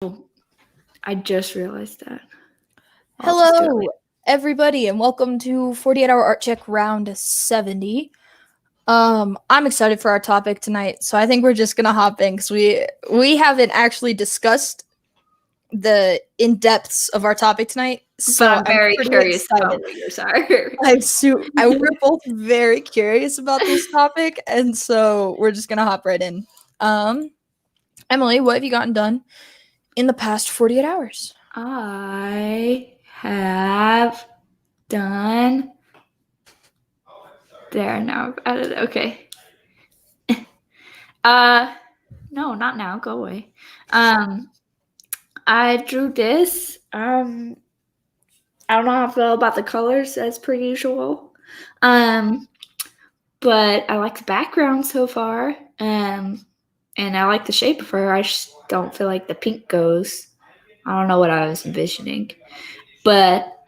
I just realized that. Hello, everybody, and welcome to 48-hour Artcheck round 70. I'm excited for our topic tonight, so I think we're just gonna hop in because we haven't actually discussed the in-depths of our topic tonight. So But I'm very curious excited. about what yours are. We're both very curious about this topic, and so we're just gonna hop right in. Emily, what have you gotten done in the past 48 hours? I have done. There, now I've added it. Okay. No, not now. Go away. I drew this. I don't know how I feel about the colors as per usual. But I like the background so far. And I like the shape of her. I just don't feel like the pink goes. I don't know what I was envisioning. But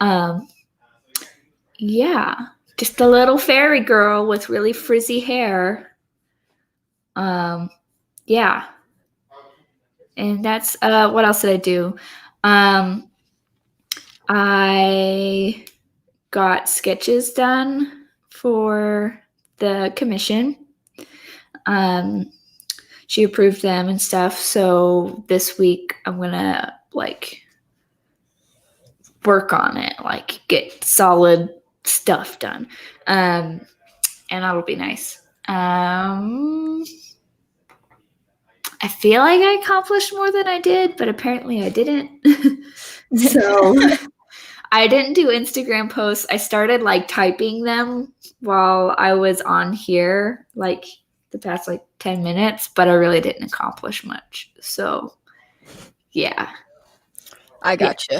yeah, just a little fairy girl with really frizzy hair. Yeah. And that's what else did I do? I got sketches done for the commission. She approved them and stuff. So this week I'm gonna work on it, get solid stuff done. And that'll be nice. I feel like I accomplished more than I did, but apparently I didn't. So I didn't do Instagram posts. I started typing them while I was on here, the past 10 minutes, but I really didn't accomplish much. So yeah. I gotcha.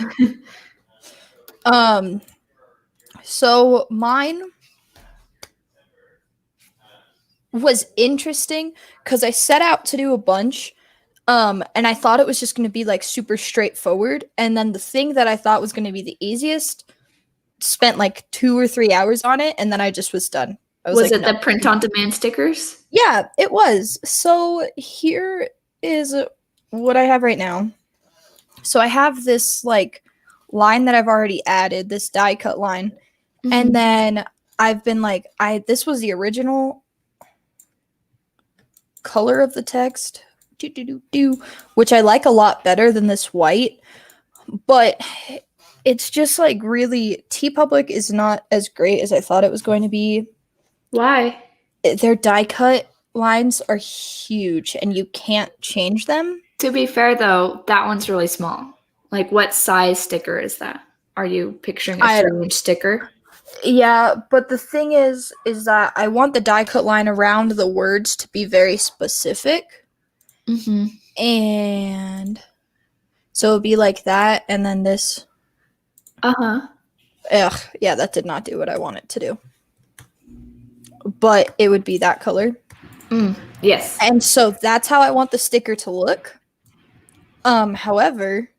So mine was interesting because I set out to do a bunch, and I thought it was just going to be super straightforward. And then the thing that I thought was going to be the easiest, spent 2 or 3 hours on it, and then I just was done. Was it the print-on-demand stickers? Yeah, it was. So here is what I have right now. So I have this line that I've already added, this die cut line. Mm-hmm. And then I've been this was the original color of the text, which I like a lot better than this white. But it's just really, TeePublic is not as great as I thought it was going to be. Why? Their die cut lines are huge and you can't change them. To be fair though, that one's really small. What size sticker is that? Are you picturing a 3-inch sticker? Yeah, but the thing is that I want the die cut line around the words to be very specific. Mm-hmm. And so it'd be like that, and then this. Uh-huh. Ugh, yeah, that did not do what I want it to do. But it would be that color. Yes. And so that's how I want the sticker to look. However,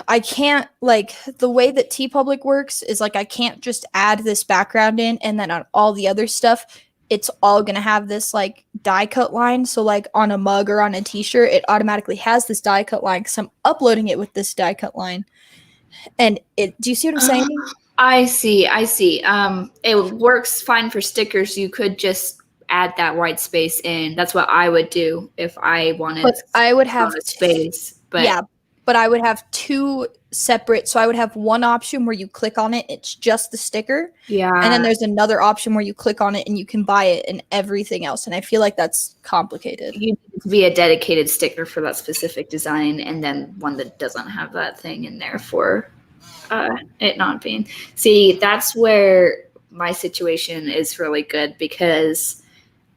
I can't, the way that TeePublic works is I can't just add this background in and then on all the other stuff, it's all going to have this die cut line. So on a mug or on a t-shirt, it automatically has this die cut line because I'm uploading it with this die cut line. And do you see what I'm saying? I see. It works fine for stickers. You could just add that white space in. That's what I would do if I wanted. But I would have space. But yeah, but I would have two separate. So I would have one option where you click on it, it's just the sticker. Yeah. And then there's another option where you click on it and you can buy it and everything else. And I feel like that's complicated. You need to be a dedicated sticker for that specific design, and then one that doesn't have that thing in there for it not being. See, that's where my situation is really good because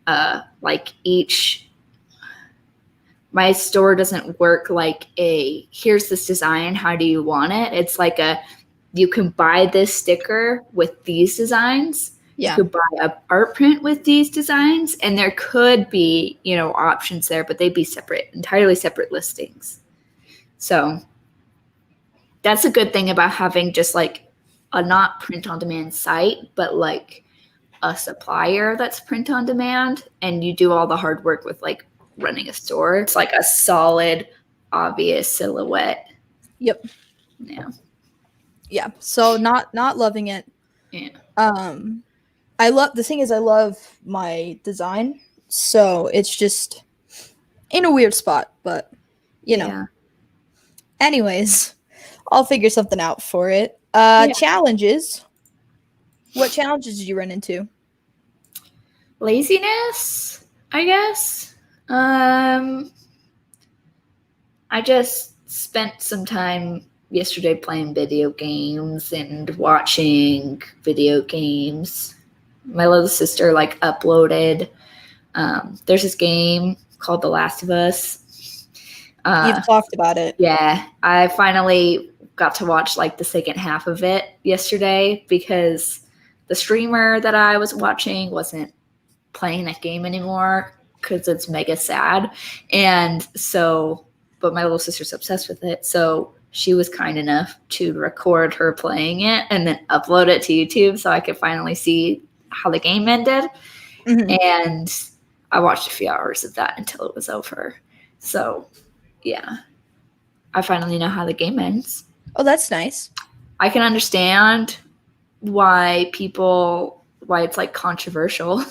my store doesn't work here's this design, how do you want it? It's you can buy this sticker with these designs. Yeah. You could buy a art print with these designs, and there could be, options there, but they'd be entirely separate listings. So that's a good thing about having just a not print on demand site, but a supplier that's print on demand, and you do all the hard work with running a store. It's like a solid, obvious silhouette. Yep. Yeah. Yeah. So not loving it. Yeah. I love my design. So it's just in a weird spot, but you know. Yeah. Anyways, I'll figure something out for it. Yeah. Challenges. What challenges did you run into? Laziness, I guess. I just spent some time yesterday playing video games and watching video games. My little sister like uploaded. There's this game called The Last of Us. You've talked about it. Yeah, I finally got to watch like the second half of it yesterday because the streamer that I was watching wasn't playing that game anymore because it's mega sad. And so, but my little sister's obsessed with it. So she was kind enough to record her playing it and then upload it to YouTube so I could finally see how the game ended. Mhm. And I watched a few hours of that until it was over. So, yeah, I finally know how the game ends. Oh, that's nice. I can understand why it's like controversial.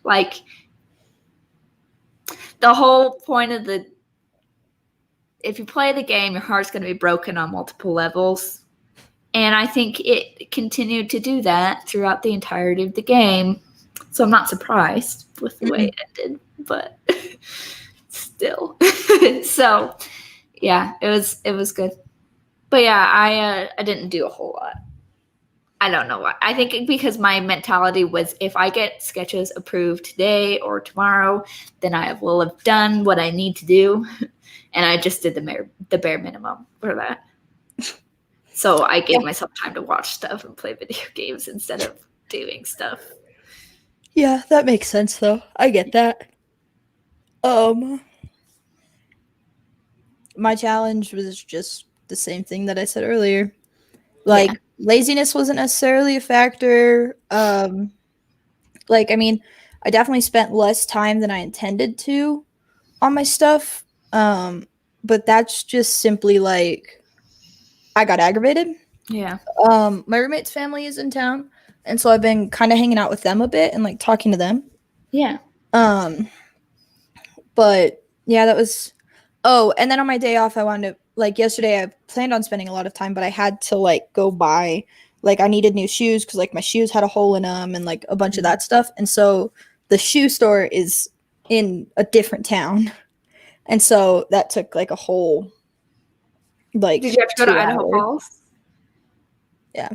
Like, the whole point of if you play the game, your heart's going to be broken on multiple levels. And I think it continued to do that throughout the entirety of the game. So I'm not surprised with the way it ended, but still. So yeah, it was good. But yeah, I didn't do a whole lot. I don't know why. I think because my mentality was if I get sketches approved today or tomorrow, then I will have done what I need to do. And I just did the bare minimum for that. So I gave myself time to watch stuff and play video games instead of doing stuff. Yeah, that makes sense though. I get that. My challenge was just the same thing that I said earlier. Like laziness wasn't necessarily a factor. Like I mean, I definitely spent less time than I intended to on my stuff. But that's just simply like I got aggravated. Yeah. My roommate's family is in town, and so I've been kind of hanging out with them a bit and like talking to them. Yeah. But yeah, that was. Oh, and then on my day off, I wanted to like yesterday. I planned on spending a lot of time, but I had to like go buy like I needed new shoes because like my shoes had a hole in them and like a bunch of that stuff. And so the shoe store is in a different town, and so that took like a whole like. Did you have to go to Idaho hours. Falls? Yeah.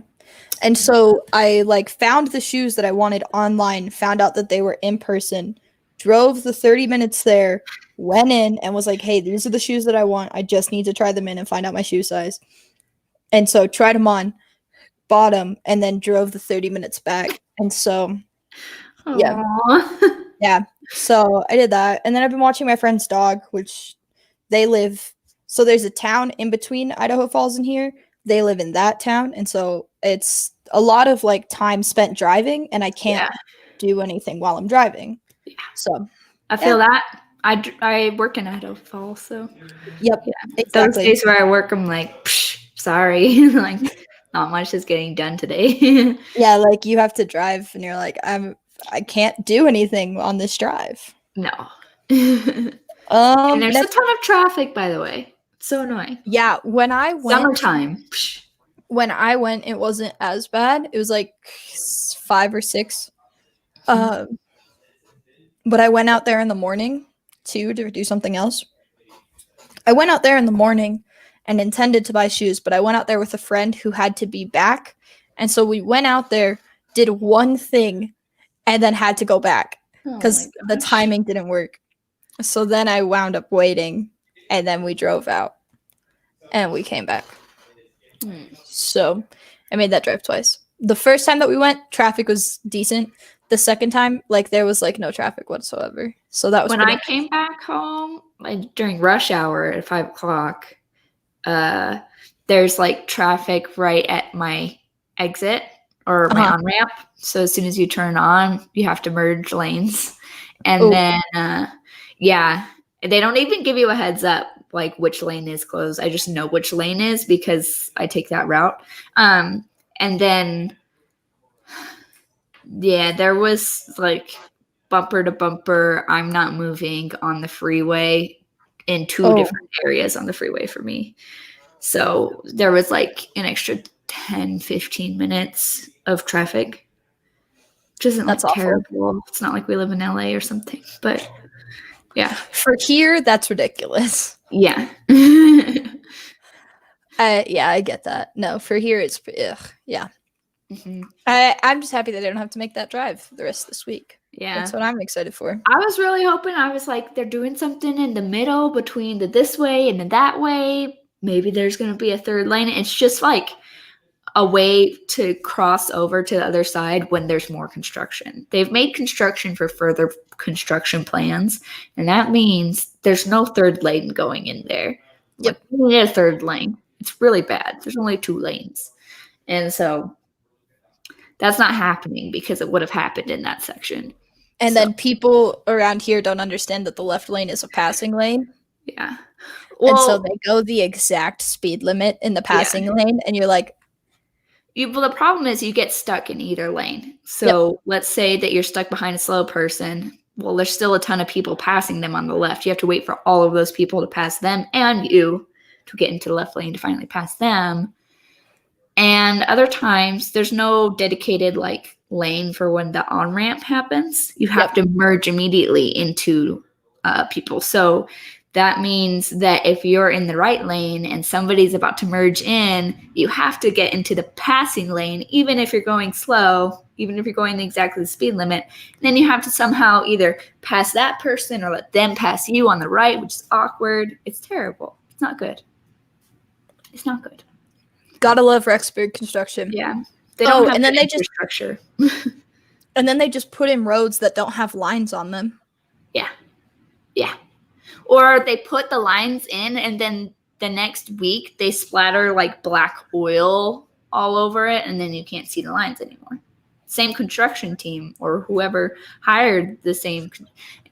And so I like found the shoes that I wanted online, found out that they were in person, drove the 30 minutes there, went in and was like, hey, these are the shoes that I want. I just need to try them in and find out my shoe size. And so tried them on, bought them, and then drove the 30 minutes back. And so, yeah. Yeah. So I did that. And then I've been watching my friend's dog, which they live. So there's a town in between Idaho Falls and here. They live in that town. And so it's a lot of like time spent driving, and I can't do anything while I'm driving. Yeah. So I feel that. I work in Idaho Falls, so yep. Yeah. Exactly. Those days where I work, I'm like, sorry, like not much is getting done today. Yeah, like you have to drive, and you're like, I can't do anything on this drive. No. And there's a ton of traffic, by the way. It's so annoying. Yeah, when I went summertime. When I went, it wasn't as bad. It was like 5 or 6. But I went out there in the morning too to do something else. I went out there in the morning and intended to buy shoes, but I went out there with a friend who had to be back. And so we went out there, did one thing, and then had to go back because the timing didn't work. So then I wound up waiting, and then we drove out and we came back. So I made that drive twice. The first time that we went, traffic was decent. The second time, like there was like no traffic whatsoever. So that was when I came back home, like during rush hour at 5 o'clock. There's like traffic right at my exit or my on ramp. So as soon as you turn on, you have to merge lanes, and then Yeah. They don't even give you a heads up like which lane is closed. I just know which lane is because I take that route. And then yeah, there was like bumper to bumper, I'm not moving on the freeway in two Oh, different areas on the freeway for me. So there was like an extra 10, 15 minutes of traffic, which isn't like that's awful. terrible. It's not like we live in LA or something, but yeah. For here, that's ridiculous. Yeah. Yeah, I get that. No, for here, it's yeah. Mhm. I'm just happy that I don't have to make that drive the rest of this week. Yeah. That's what I'm excited for. I was really hoping, I was like, they're doing something in the middle between the this way and the that way. Maybe there's going to be a third lane. It's just like a way to cross over to the other side when there's more construction. They've made construction for further construction plans, and that means there's no third lane going in there. Yep. Like, we need a third lane. It's really bad. There's only 2 lanes. And so that's not happening because it would have happened in that section. And So, then people around here don't understand that the left lane is a passing lane. yeah. And so Well, they go the exact speed limit in the passing lane. And you're like, well, the problem is you get stuck in either lane. So let's say that you're stuck behind a slow person. Well, there's still a ton of people passing them on the left. You have to wait for all of those people to pass them and you to get into the left lane to finally pass them. And other times there's no dedicated like lane for when the on-ramp happens. You have to merge immediately into people. So that means that if you're in the right lane and somebody's about to merge in, you have to get into the passing lane, even if you're going slow, even if you're going exactly the speed limit. And then you have to somehow either pass that person or let them pass you on the right, which is awkward. It's terrible. It's not good. It's not good. gotta love Rexburg construction. Yeah. They don't have and then good they just infrastructure. and then they just put in roads that don't have lines on them. Yeah. Yeah. Or they put the lines in and then the next week they splatter like black oil all over it and then you can't see the lines anymore. Same construction team or whoever hired the same.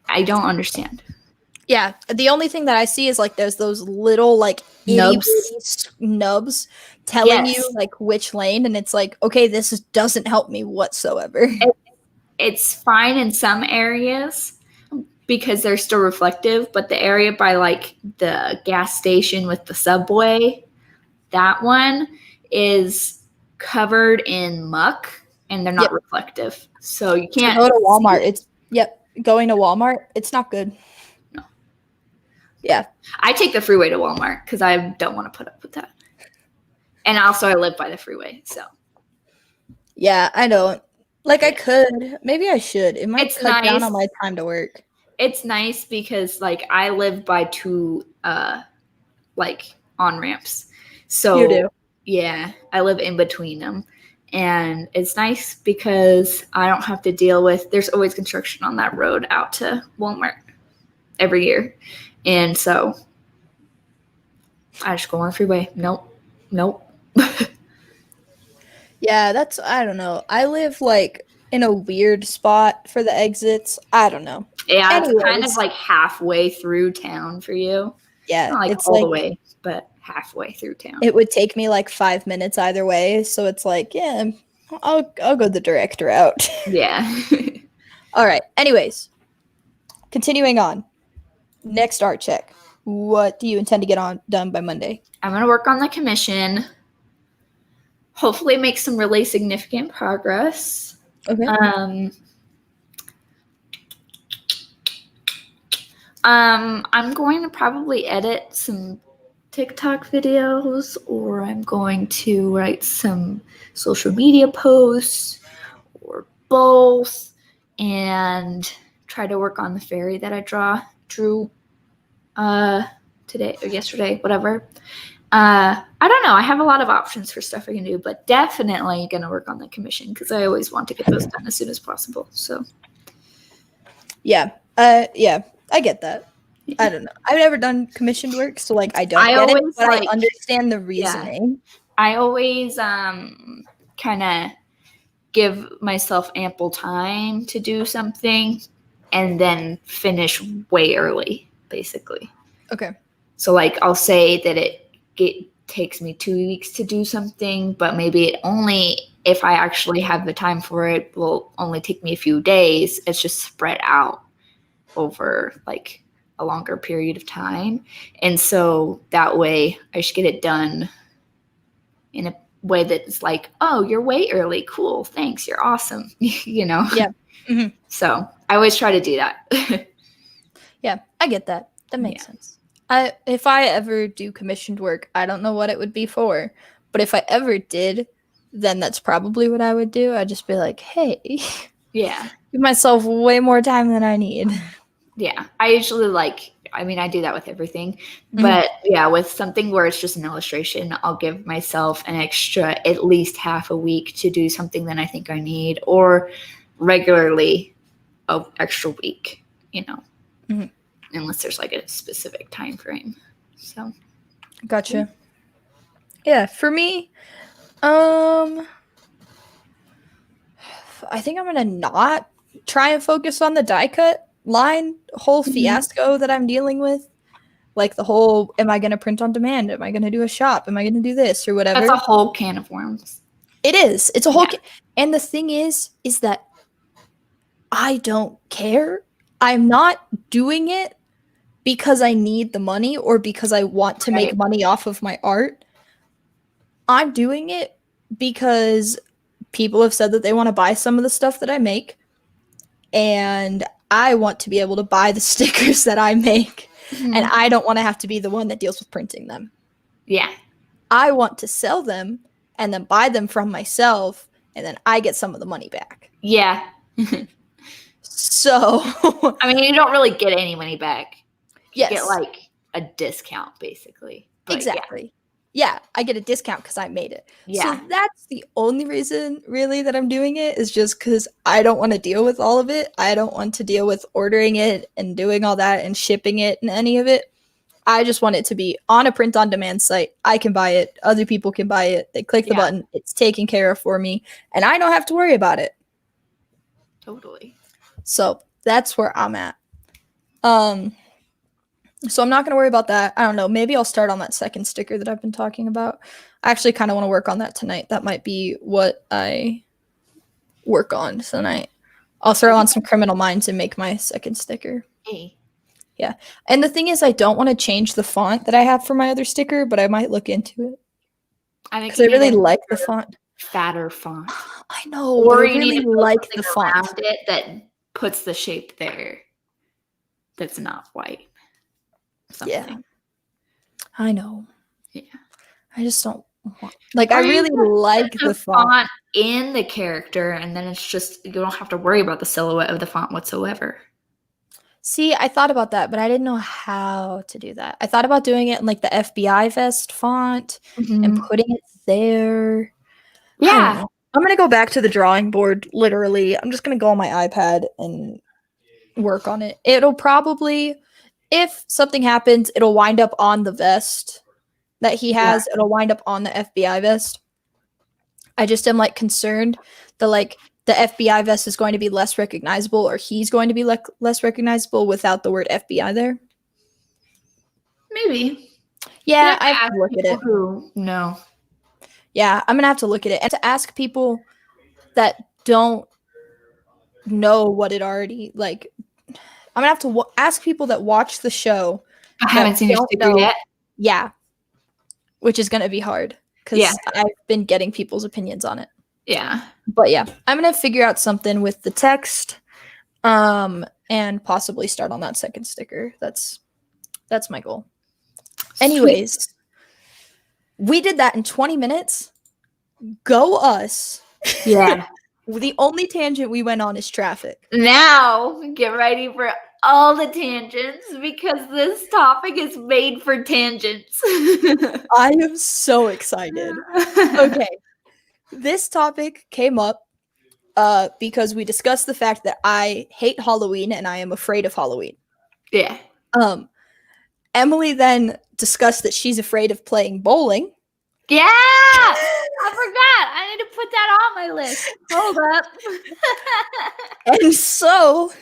I don't understand. Yeah, the only thing that I see is like there's those little like Nubs. nubs telling Yes. you like which lane, and it's like, okay, this doesn't help me whatsoever. It's fine in some areas because they're still reflective, but the area by like the gas station with the subway, that one is covered in muck and they're not reflective. So you can't go to Walmart. It's going to Walmart. It's not good. No. Yeah. I take the freeway to Walmart because I don't want to put up with that. And also I live by the freeway, so. Yeah, I don't. Like I could. Maybe I should. It might cut down on my time to work. It's nice because like I live by 2 like on-ramps. So You do. Yeah, I live in between them. And it's nice because I don't have to deal with there's always construction on that road out to Walmart every year. And so I just go on the freeway. Nope. Yeah, I don't know. I live like in a weird spot for the exits. I don't know. Yeah, it's kind of like halfway through town for you. Yeah, not like it's all like the way, but halfway through town. It would take me like 5 minutes either way, so it's like, yeah, I'll go the direct route. Yeah. All right. Anyways, continuing on. Next art check. What do you intend to get done by Monday? I'm gonna work on the commission. Hopefully, make some really significant progress. Okay. I'm going to probably edit some TikTok videos, or I'm going to write some social media posts, or both, and try to work on the fairy that I drew today or yesterday, whatever. I don't know. I have a lot of options for stuff I can do, but definitely going to work on the commission because I always want to get those done as soon as possible. So, yeah, I get that. Yeah. I don't know. I've never done commissioned work, so like I don't get it, but I understand the reasoning. Yeah. I always kind of give myself ample time to do something and then finish way early, basically. Okay. So like I'll say that it takes me 2 weeks to do something, but maybe it only, if I actually have the time for it, will only take me a few days. It's just spread out over like a longer period of time. And so that way I should get it done in a way that's like, oh, you're way early. Cool. Thanks. You're awesome. You know? Yeah. Mm-hmm. So I always try to do that. Yeah, I get that. That makes sense. If I ever do commissioned work, I don't know what it would be for, but if I ever did, then that's probably what I would do. I'd just be like, hey, Yeah. give myself way more time than I need. Yeah. I usually I do that with everything, but yeah, with something where it's just an illustration, I'll give myself an extra, at least half a week to do something that I think I need, or regularly an extra week, you know, unless there's like a specific time frame. So. Gotcha. Yeah, for me, I think I'm gonna not try and focus on the die cut line whole fiasco that I'm dealing with. Like the whole, am I gonna print on demand? Am I gonna do a shop? Am I gonna do this or whatever? That's a whole can of worms. It is. It's a whole and the thing is that I don't care. I'm not doing it because I need the money or because I want to make money off of my art. I'm doing it because people have said that they want to buy some of the stuff that I make, and I want to be able to buy the stickers that I make, and I don't want to have to be the one that deals with printing them. Yeah. I want to sell them and then buy them from myself, and then I get some of the money back. Yeah. So, I mean, you don't really get any money back. You yes. get like a discount, basically. But exactly. Yeah, I get a discount because I made it. Yeah. So that's the only reason, really, that I'm doing it, is just because I don't want to deal with all of it. I don't want to deal with ordering it and doing all that and shipping it and any of it. I just want it to be on a print-on-demand site. I can buy it. Other people can buy it. They click the button. It's taken care of for me. And I don't have to worry about it. Totally. So that's where I'm at. So I'm not going to worry about that. I don't know. Maybe I'll start on that second sticker that I've been talking about. I actually kind of want to work on that tonight. That might be what I work on tonight. I'll throw on some Criminal Minds and make my second sticker. Hey. Yeah. And the thing is, I don't want to change the font that I have for my other sticker, but I might look into it. Because I really like the font. Fatter font. I know. Or you really need to like the font around it that puts the shape there. That's not white. Something. Yeah. I know. Yeah. I just don't want, I really like the font in the character, and then it's just, you don't have to worry about the silhouette of the font whatsoever. See, I thought about that, but I didn't know how to do that. I thought about doing it in the FBI vest font and putting it there. Yeah. I'm going to go back to the drawing board, literally. I'm just going to go on my iPad and work on it. It'll probably, if something happens, it'll wind up on the vest that he has. Yeah. It'll wind up on the FBI vest. I just am concerned that the FBI vest is going to be less recognizable, or he's going to be less recognizable without the word FBI there. Maybe. Yeah, I have to look at it. No. Yeah, I'm going to have to look at it. And to ask people that don't know what it already, I'm going to have to ask people that watch the show. I haven't seen your sticker yet. Yeah. Which is going to be hard because I've been getting people's opinions on it. Yeah. But yeah, I'm going to figure out something with the text and possibly start on that second sticker. That's my goal. Anyways, we did that in 20 minutes. Go us. Yeah. The only tangent we went on is traffic. Now, get ready for all the tangents because this topic is made for tangents. I am so excited. Okay. This topic came up because we discussed the fact that I hate Halloween and I am afraid of Halloween. Yeah. Emily then discussed that she's afraid of playing bowling. Yeah! I forgot. I need to put that on my list. Hold up. And so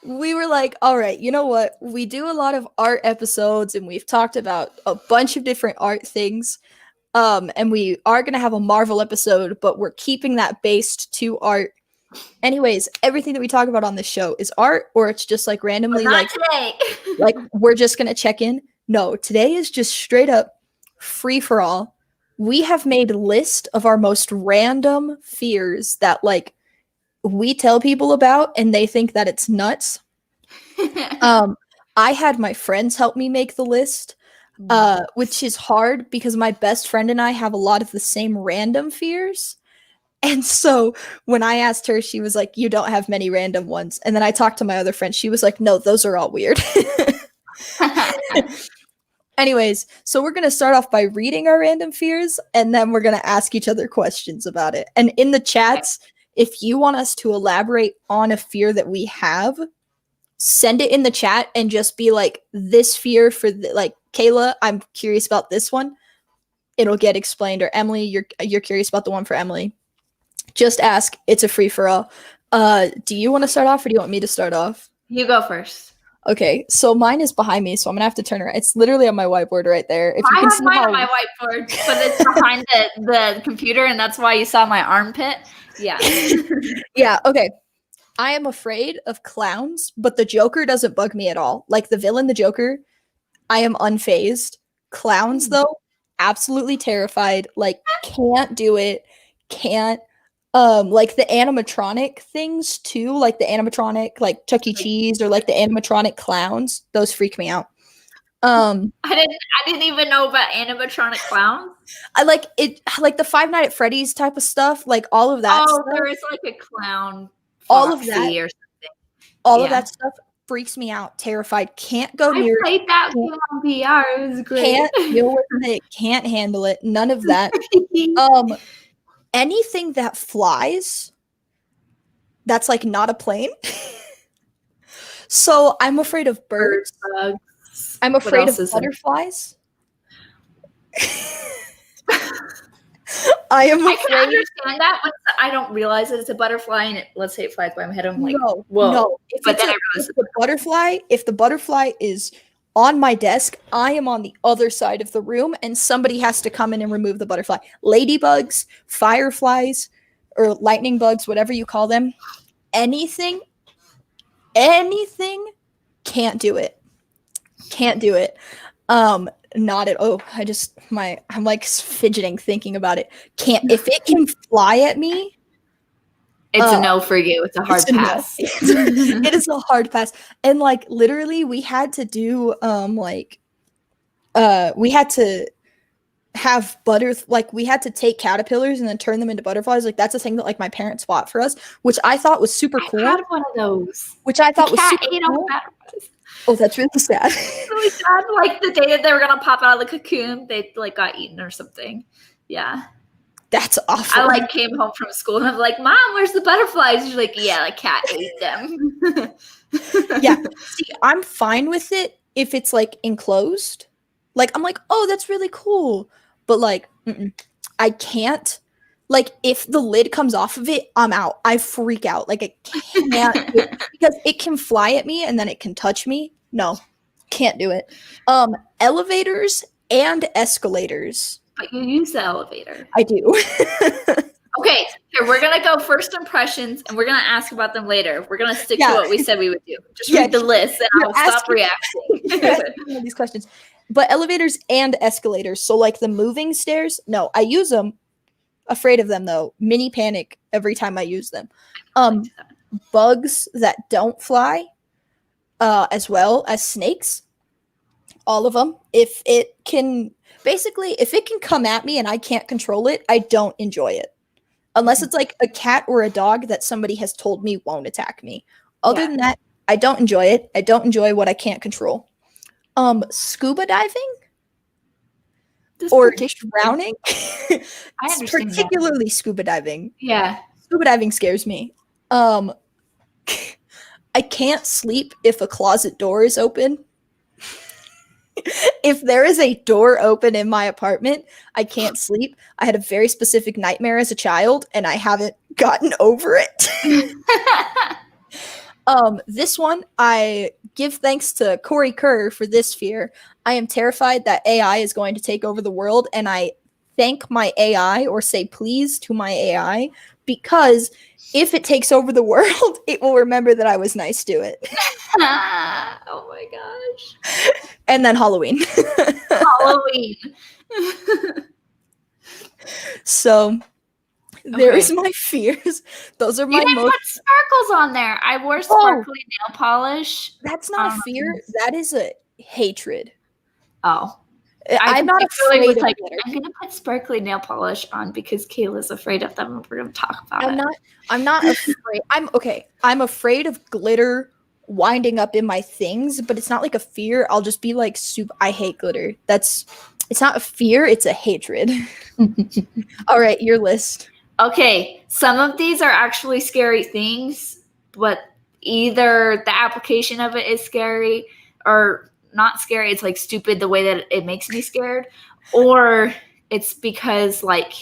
we were like, all right, you know what? We do a lot of art episodes and we've talked about a bunch of different art things. And we are going to have a Marvel episode, but we're keeping that based to art. Anyways, everything that we talk about on this show is art, or it's just like randomly, But not today. like we're just going to check in. No, today is just straight up free for all. We have made a list of our most random fears that like we tell people about and they think that it's nuts. I had my friends help me make the list, which is hard because my best friend and I have a lot of the same random fears. And so when I asked her, she was like, you don't have many random ones. And then I talked to my other friend. She was like, no, those are all weird. Anyways, so we're going to start off by reading our random fears, and then we're going to ask each other questions about it. And in the chats, if you want us to elaborate on a fear that we have, send it in the chat and just be like, this fear for like Kayla, I'm curious about this one. It'll get explained. Or Emily, you're curious about the one for Emily. Just ask. It's a free for all. Do you want to start off, or do you want me to start off? You go first. Okay, so mine is behind me, so I'm gonna have to turn around. It's literally on my whiteboard right there. If you I can have see mine how on my whiteboard, but it's behind the computer, and that's why you saw my armpit. Yeah. Yeah, okay. I am afraid of clowns, but the Joker doesn't bug me at all. Like the villain, the Joker, I am unfazed. Clowns, though, absolutely terrified. Like, can't do it. Can't. Like the animatronic things too, like the animatronic, like Chuck E. Cheese, or like the animatronic clowns. Those freak me out. I didn't even know about animatronic clowns. I like it, like the Five Nights at Freddy's type of stuff, like all of that. Oh, stuff, there is like a clown. all of that, or something. all of that stuff freaks me out. Terrified. Can't go near. I played that game on VR. It was great. Can't deal with it. Can't handle it. None of that. Anything that flies, that's like not a plane. So I'm afraid of birds. Bugs. I'm afraid of butterflies. I am afraid. I can understand that, but I don't realize that it's a butterfly, and let's say it flies by my head. I'm like, no, whoa. No. If the butterfly is on my desk, I am on the other side of the room, and somebody has to come in and remove the butterfly. Ladybugs, fireflies, or lightning bugs, whatever you call them, anything, can't do it. Can't do it. Not at all. I'm like fidgeting thinking about it. Can't. If it can fly at me, it's a no for you. It's a hard pass. It is a hard pass. And like literally we had to do we had to have we had to take caterpillars and then turn them into butterflies. Like that's a thing that like my parents bought for us, which I thought was super cool. I had one of those. Which I thought was super cool. Oh, that's really sad. Really sad. Like the day that they were gonna pop out of the cocoon, they like got eaten or something. Yeah. That's awful. I like came home from school and I'm like, Mom, where's the butterflies? She's like, yeah, the cat ate them. Yeah. See, I'm fine with it if it's like enclosed. Like I'm like, oh, that's really cool. But like, I can't. Like if the lid comes off of it, I'm out. I freak out. Like I can't do it because it can fly at me and then it can touch me. No, can't do it. Elevators and escalators. But you use the elevator. I do. Okay, here we're gonna go first impressions, and we're gonna ask about them later. We're gonna stick to what we said we would do. Just read the list, and I'll stop reacting. These questions, but elevators and escalators. So like the moving stairs. No, I use them. Afraid of them though. Mini panic every time I use them. Bugs that don't fly, as well as snakes. All of them. If it can come at me and I can't control it, I don't enjoy it. Unless it's like a cat or a dog that somebody has told me won't attack me. Other than that, I don't enjoy it. I don't enjoy what I can't control. Scuba diving or drowning. Particularly scuba diving. Yeah. Scuba diving scares me. I can't sleep if a closet door is open. If there is a door open in my apartment, I can't sleep. I had a very specific nightmare as a child, and I haven't gotten over it. This one, I give thanks to Corey Kerr for this fear. I am terrified that AI is going to take over the world, and I thank my AI or say please to my AI because if it takes over the world, it will remember that I was nice to it. Oh my gosh. And then Halloween. Halloween. So there's Okay. my fears. Those are You my didn't most. put sparkles on there. I wore sparkly nail polish. That's I not a don't know if fear. you- That is a hatred. Oh. I I'm not particularly was afraid of like, glitter. I'm gonna put sparkly nail polish on because Kayla's afraid of them and we're gonna talk about I'm it. not. I'm not afraid. I'm okay. I'm afraid of glitter winding up in my things, but it's not like a fear. I'll just be like, soup. I hate glitter. That's. It's not a fear. It's a hatred. All right, your list. Okay, some of these are actually scary things, but either the application of it is scary or not scary. It's like stupid the way that it makes me scared, or it's because like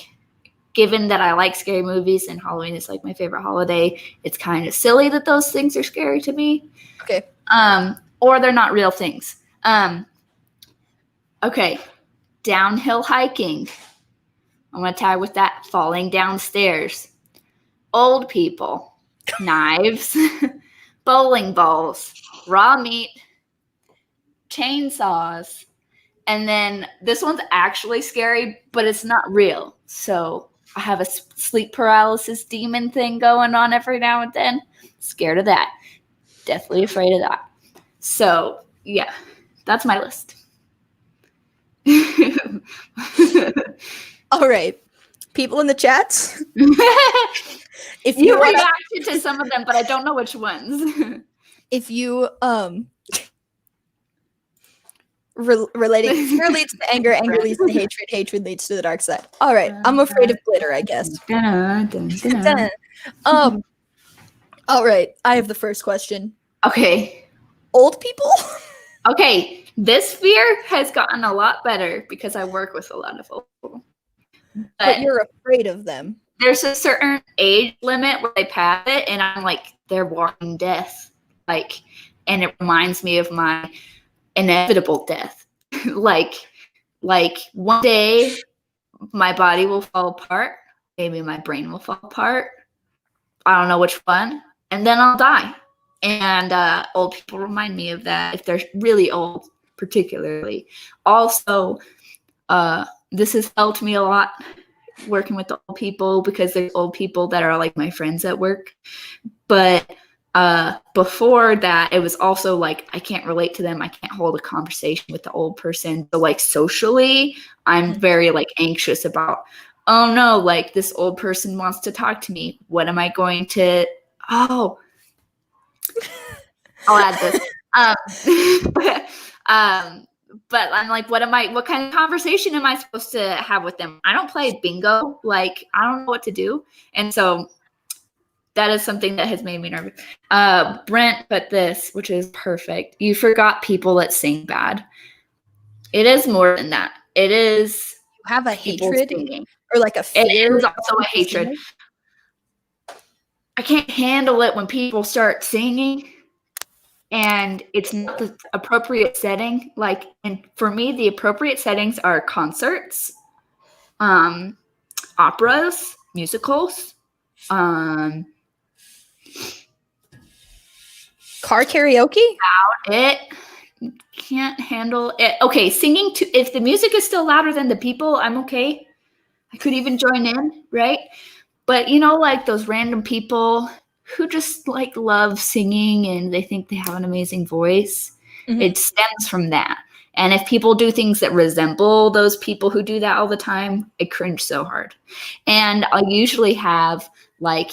given that I like scary movies and Halloween is like my favorite holiday, it's kind of silly that those things are scary to me. Okay. Or they're not real things. Okay, downhill hiking. I'm gonna tag with that. Falling downstairs. Old people. Knives. Bowling balls. Raw meat. Chainsaws. And then this one's actually scary, but it's not real. So I have a sleep paralysis demon thing going on every now and then. Scared of that. Deathly afraid of that. So yeah, that's my list. All right. People in the chats. If You wanna- reacted to some of them, but I don't know which ones. if you relating fear leads to anger, anger leads to hatred, hatred leads to the dark side. All right, I'm afraid of glitter, I guess. All right, I have the first question. Okay. Old people? Okay, this fear has gotten a lot better because I work with a lot of old people. But you're afraid of them. There's a certain age limit where they pass it, and I'm like, they're walking death. Like, and it reminds me of my inevitable death. like one day my body will fall apart, maybe my brain will fall apart, I don't know which one, and then I'll die. And old people remind me of that if they're really old, particularly. Also, this has helped me a lot working with the old people because there's old people that are like my friends at work. But before that, it was also like I can't relate to them. I can't hold a conversation with the old person. So like socially, I'm very like anxious about, oh no, like this old person wants to talk to me. What am I going to? Oh, I'll add this. But I'm like, what kind of conversation am I supposed to have with them? I don't play bingo. Like, I don't know what to do. And so that is something that has made me nervous. Brent put this, which is perfect. You forgot people that sing bad. It is more than that. It is You have a hatred singing. or like a fear. It is also a hatred. Singing? I can't handle it when people start singing and it's not the appropriate setting. Like, and for me, the appropriate settings are concerts, operas, musicals, Car karaoke? it can't handle it. Okay, singing to if the music is still louder than the people, I'm okay. I could even join in, right? But you know, like those random people who just like love singing and they think they have an amazing voice. Mhm. It stems from that. And if people do things that resemble those people who do that all the time, I cringe so hard. And I usually have like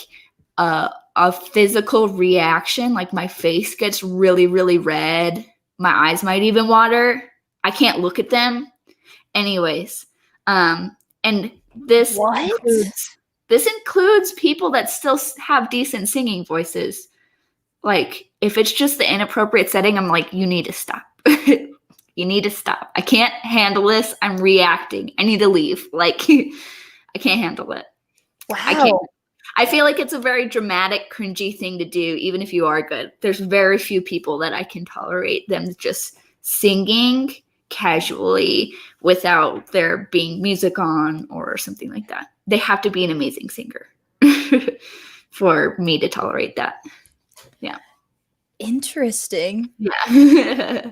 a physical reaction, like my face gets really, really red. My eyes might even water. I can't look at them. Anyways, and this What? includes people that still have decent singing voices. Like, if it's just the inappropriate setting, I'm like, you need to stop. You need to stop. I can't handle this. I'm reacting. I need to leave. Like, I can't handle it. Wow. I can't. I feel like it's a very dramatic, cringy thing to do, even if you are good. There's very few people that I can tolerate them just singing casually without there being music on or something like that. They have to be an amazing singer for me to tolerate that. Yeah. Interesting. Yeah.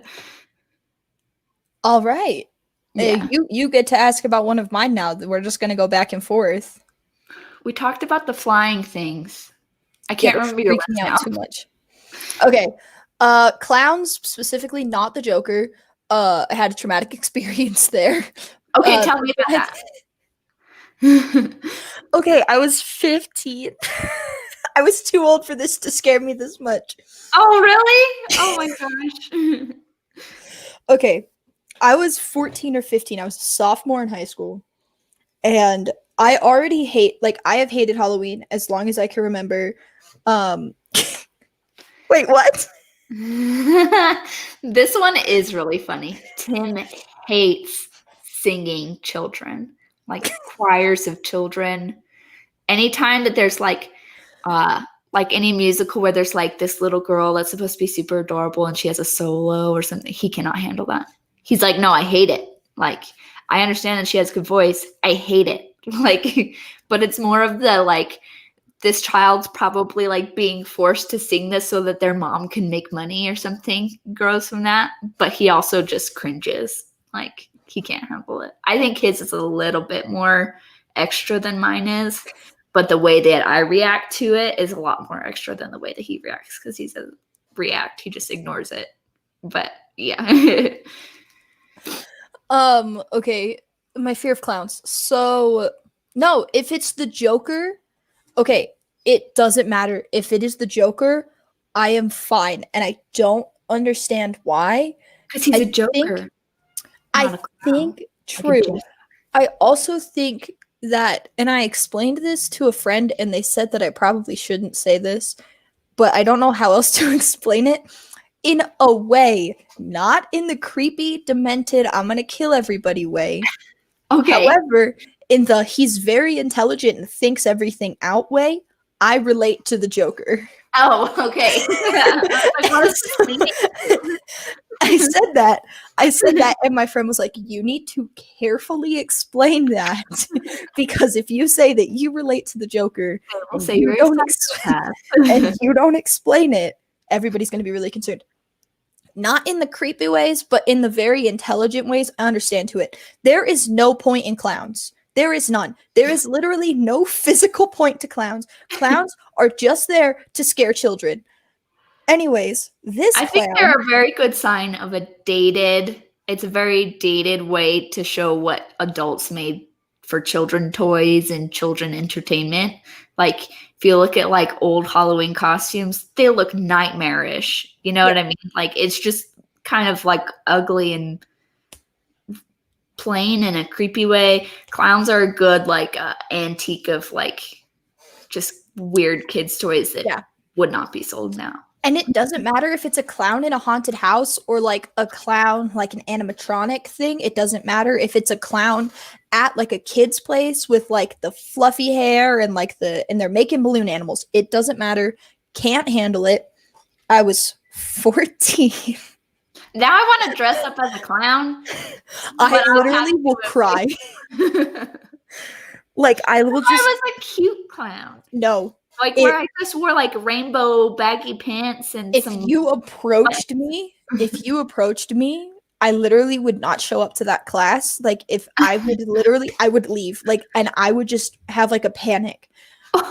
All right. Yeah. You get to ask about one of mine now. We're just going to go back and forth. We talked about the flying things. I can't remember your list now. Too much. Okay. Clowns, specifically not the Joker. I had a traumatic experience there. Okay, tell me about that. Okay, I was 15. I was too old for this to scare me this much. Oh, really? Oh my gosh. Okay, I was 14 or 15. I was a sophomore in high school. And I already I have hated Halloween as long as I can remember. Wait, what? This one is really funny. Tim hates singing children, like choirs of children. Anytime that there's like any musical where there's like this little girl that's supposed to be super adorable and she has a solo or something, he cannot handle that. He's like, no, I hate it. Like, I understand that she has a good voice. I hate it. Like, but it's more of the like, this child's probably like being forced to sing this so that their mom can make money or something grows from that. But he also just cringes. Like, he can't handle it. I think his is a little bit more extra than mine is. But the way that I react to it is a lot more extra than the way that he reacts, because he doesn't react. He just ignores it. But yeah. Okay. My fear of clowns. So, no, if it's the Joker, okay, it doesn't matter. If it is the Joker, I am fine. And I don't understand why. Because he's a Joker. I think true. I also think that, and I explained this to a friend, and they said that I probably shouldn't say this, but I don't know how else to explain it. In a way, not in the creepy, demented, I'm gonna kill everybody way. Okay. However, in the he's very intelligent and thinks everything out way, I relate to the Joker. Oh, okay. I said that, and my friend was like, you need to carefully explain that, because if you say that you relate to the Joker and you don't explain it, everybody's going to be really concerned. Not in the creepy ways, but in the very intelligent ways, I understand to it. There is no point in clowns. There is none. There is literally no physical point to clowns. Clowns are just there to scare children. Anyways, I think they're a very good sign of it's a very dated way to show what adults made for children toys and children entertainment. Like, if you look at like old Halloween costumes, they look nightmarish. You know what I mean? Like, it's just kind of like ugly and plain in a creepy way. Clowns are a good like antique of like just weird kids' toys that would not be sold now. And it doesn't matter if it's a clown in a haunted house or like a clown, like an animatronic thing. It doesn't matter if it's a clown at like a kid's place with like the fluffy hair and like and they're making balloon animals. It doesn't matter. Can't handle it. I was 14. Now I want to dress up as a clown. I literally will cry. Like, I will just. I was a cute clown. No. Like, where I just wore like rainbow baggy pants and if you approached me, I literally would not show up to that class. Like, if I would leave. Like, and I would just have like a panic.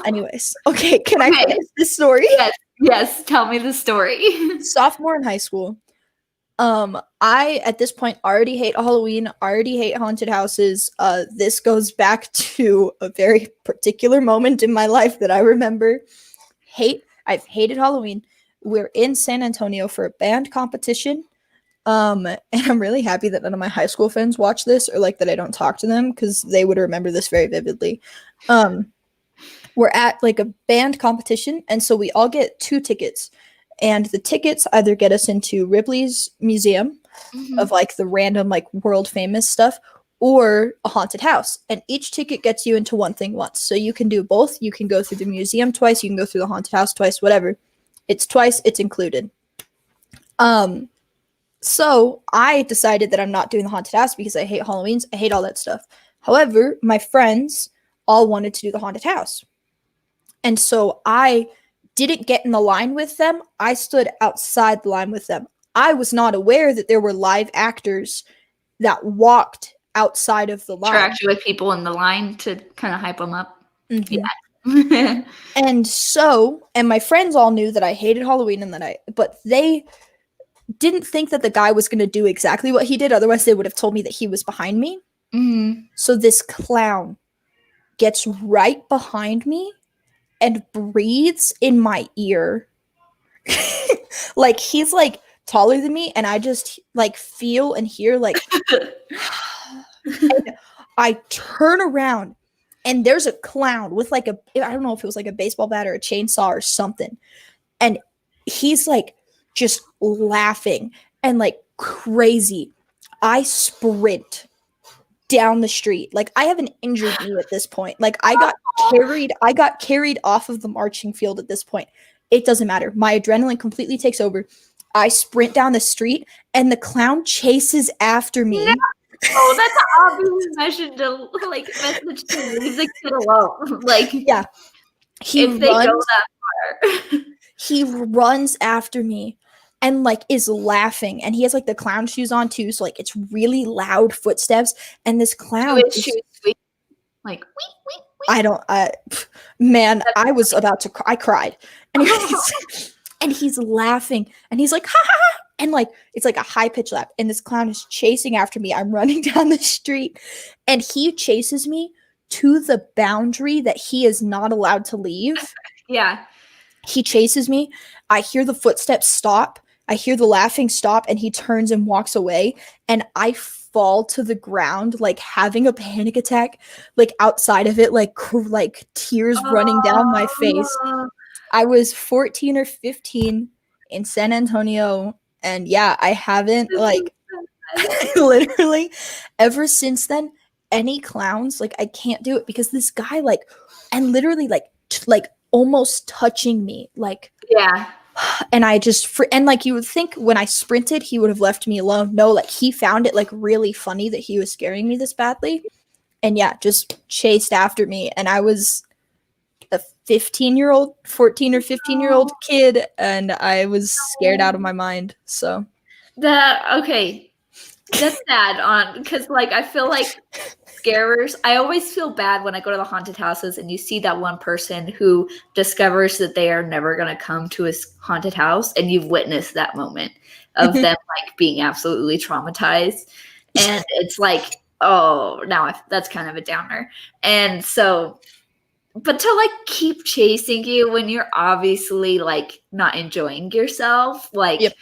Anyways, okay, can I finish this story? Yes, tell me the story. Sophomore in high school. I at this point already hate Halloween, already hate haunted houses. This goes back to a very particular moment in my life that I remember. I've hated Halloween. We're in San Antonio for a band competition. And I'm really happy that none of my high school friends watch this, or like that I don't talk to them, because they would remember this very vividly. We're at like a band competition, and so we all get 2 tickets. And the tickets either get us into Ripley's museum of like the random like world famous stuff, or a haunted house. And each ticket gets you into one thing once. So you can do both. You can go through the museum twice. You can go through the haunted house twice, whatever. It's twice. It's included. So I decided that I'm not doing the haunted house because I hate Halloweens. I hate all that stuff. However, my friends all wanted to do the haunted house. And so I didn't get in the line with them. I stood outside the line with them. I was not aware that there were live actors that walked outside of the line. Interaction with people in the line to kind of hype them up. Mm-hmm. Yeah. And my friends all knew that I hated Halloween but they didn't think that the guy was going to do exactly what he did. Otherwise, they would have told me that he was behind me. Mm-hmm. So this clown gets right behind me and breathes in my ear. Like, he's like taller than me, and I just like feel and hear like and I turn around and there's a clown with like I don't know if it was like a baseball bat or a chainsaw or something. And he's like just laughing and like crazy. I sprint down the street. Like, I have an injured knee at this point. Like, I got carried off of the marching field at this point. It doesn't matter. My adrenaline completely takes over. I sprint down the street and the clown chases after me. No. Oh, that's an obvious message to leave the kid alone. Like, yeah. If they go that far. He runs after me and like is laughing, and he has like the clown shoes on too, so like it's really loud footsteps, and this clown is like wee, wee, wee. I don't I was about to cry. I cried. And he's laughing and he's like ha ha ha, and like it's like a high pitched laugh, and this clown is chasing after me. I'm running down the street and he chases me to the boundary that he is not allowed to leave. Yeah. He chases me. I hear the footsteps stop. I hear the laughing stop, and he turns and walks away. And I fall to the ground, like having a panic attack, like outside of it, like tears running down my face. I was 14 or 15 in San Antonio. And yeah, I haven't like literally ever since then, any clowns, like I can't do it because this guy and literally like almost touching me, like, yeah. And I just and like you would think when I sprinted he would have left me alone. No, like he found it like really funny that he was scaring me this badly, and yeah, just chased after me. And I was a 14 or 15-year-old kid, and I was scared out of my mind. So okay, that's sad because like I feel like scarers, I always feel bad when I go to the haunted houses and you see that one person who discovers that they are never going to come to a haunted house, and you've witnessed that moment of them like being absolutely traumatized, and it's like, oh, now that's kind of a downer. And so, but to like keep chasing you when you're obviously like not enjoying yourself, like, yep.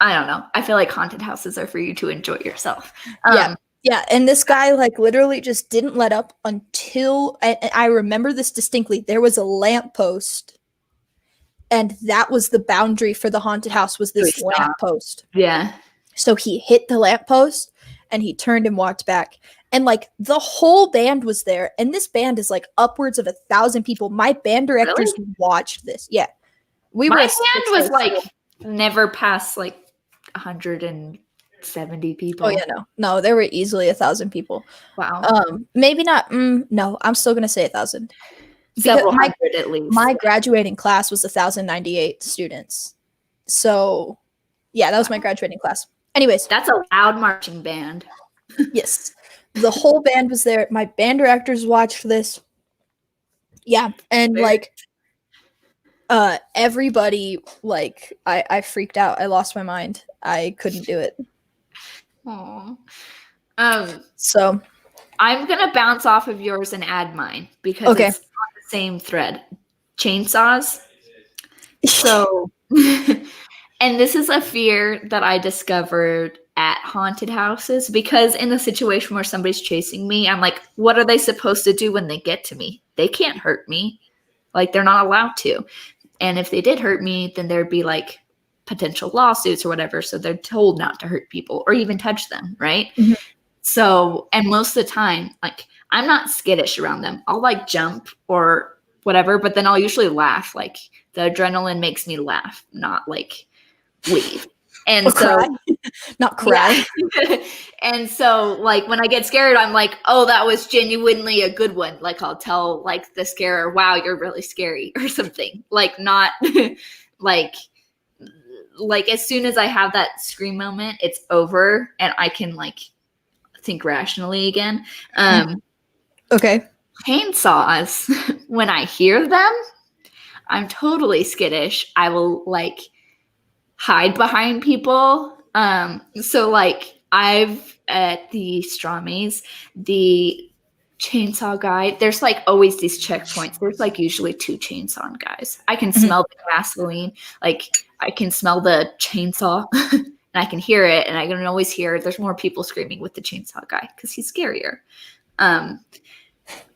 I don't know. I feel like haunted houses are for you to enjoy yourself. Yeah, and this guy like literally just didn't let up until I remember this distinctly. There was a lamppost, and that was the boundary for the haunted house, was this lamppost. Yeah. So he hit the lamppost and he turned and walked back. And like the whole band was there, and this band is like upwards of 1,000 people. My band directors watched this. Yeah. My band was like never past like 170 people. Oh yeah, no, there were easily 1,000 people. Wow. Maybe not. No, I'm still gonna say 1,000. Several hundred at least. My graduating class was 1,098 students. So, yeah, that was my graduating class. Anyways, that's a loud marching band. Yes, the whole band was there. My band directors watched this. Yeah, and like, everybody, like, I freaked out. I lost my mind. I couldn't do it. Aww. So I'm gonna bounce off of yours and add mine because it's on the same thread. Chainsaws. So, and this is a fear that I discovered at haunted houses, because in the situation where somebody's chasing me, I'm like, what are they supposed to do when they get to me? They can't hurt me. Like, they're not allowed to. And if they did hurt me, then there'd be like potential lawsuits or whatever. So they're told not to hurt people or even touch them, right? Mm-hmm. So, and most of the time, like, I'm not skittish around them. I'll like jump or whatever, but then I'll usually laugh. Like, the adrenaline makes me laugh, not like leave. And Or so, cry. Not cry. yeah. And so, like, when I get scared, I'm like, oh, that was genuinely a good one. Like, I'll tell like the scarer, wow, you're really scary or something. Like, not like as soon as I have that scream moment, it's over and I can like think rationally again. Okay. Chainsaws, when I hear them, I'm totally skittish. I will like hide behind people. So like I've at the Strawmies, the chainsaw guy, there's like always these checkpoints. There's like usually 2 chainsaw guys. I can smell the gasoline, like I can smell the chainsaw and I can hear it, and I can always hear there's more people screaming with the chainsaw guy because he's scarier. And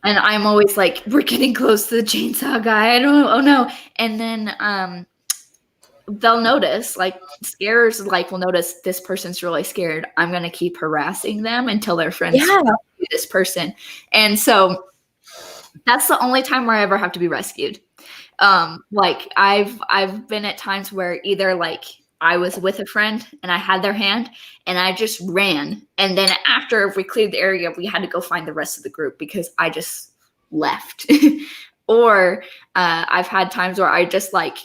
I'm always like, we're getting close to the chainsaw guy. I don't know. Oh no. And then they'll notice, like scarers like will notice this person's really scared. I'm gonna keep harassing them until their friends rescue this person. And so that's the only time where I ever have to be rescued. Like I've been at times where either like I was with a friend and I had their hand and I just ran, and then after we cleared the area, we had to go find the rest of the group because I just left. Or I've had times where I just like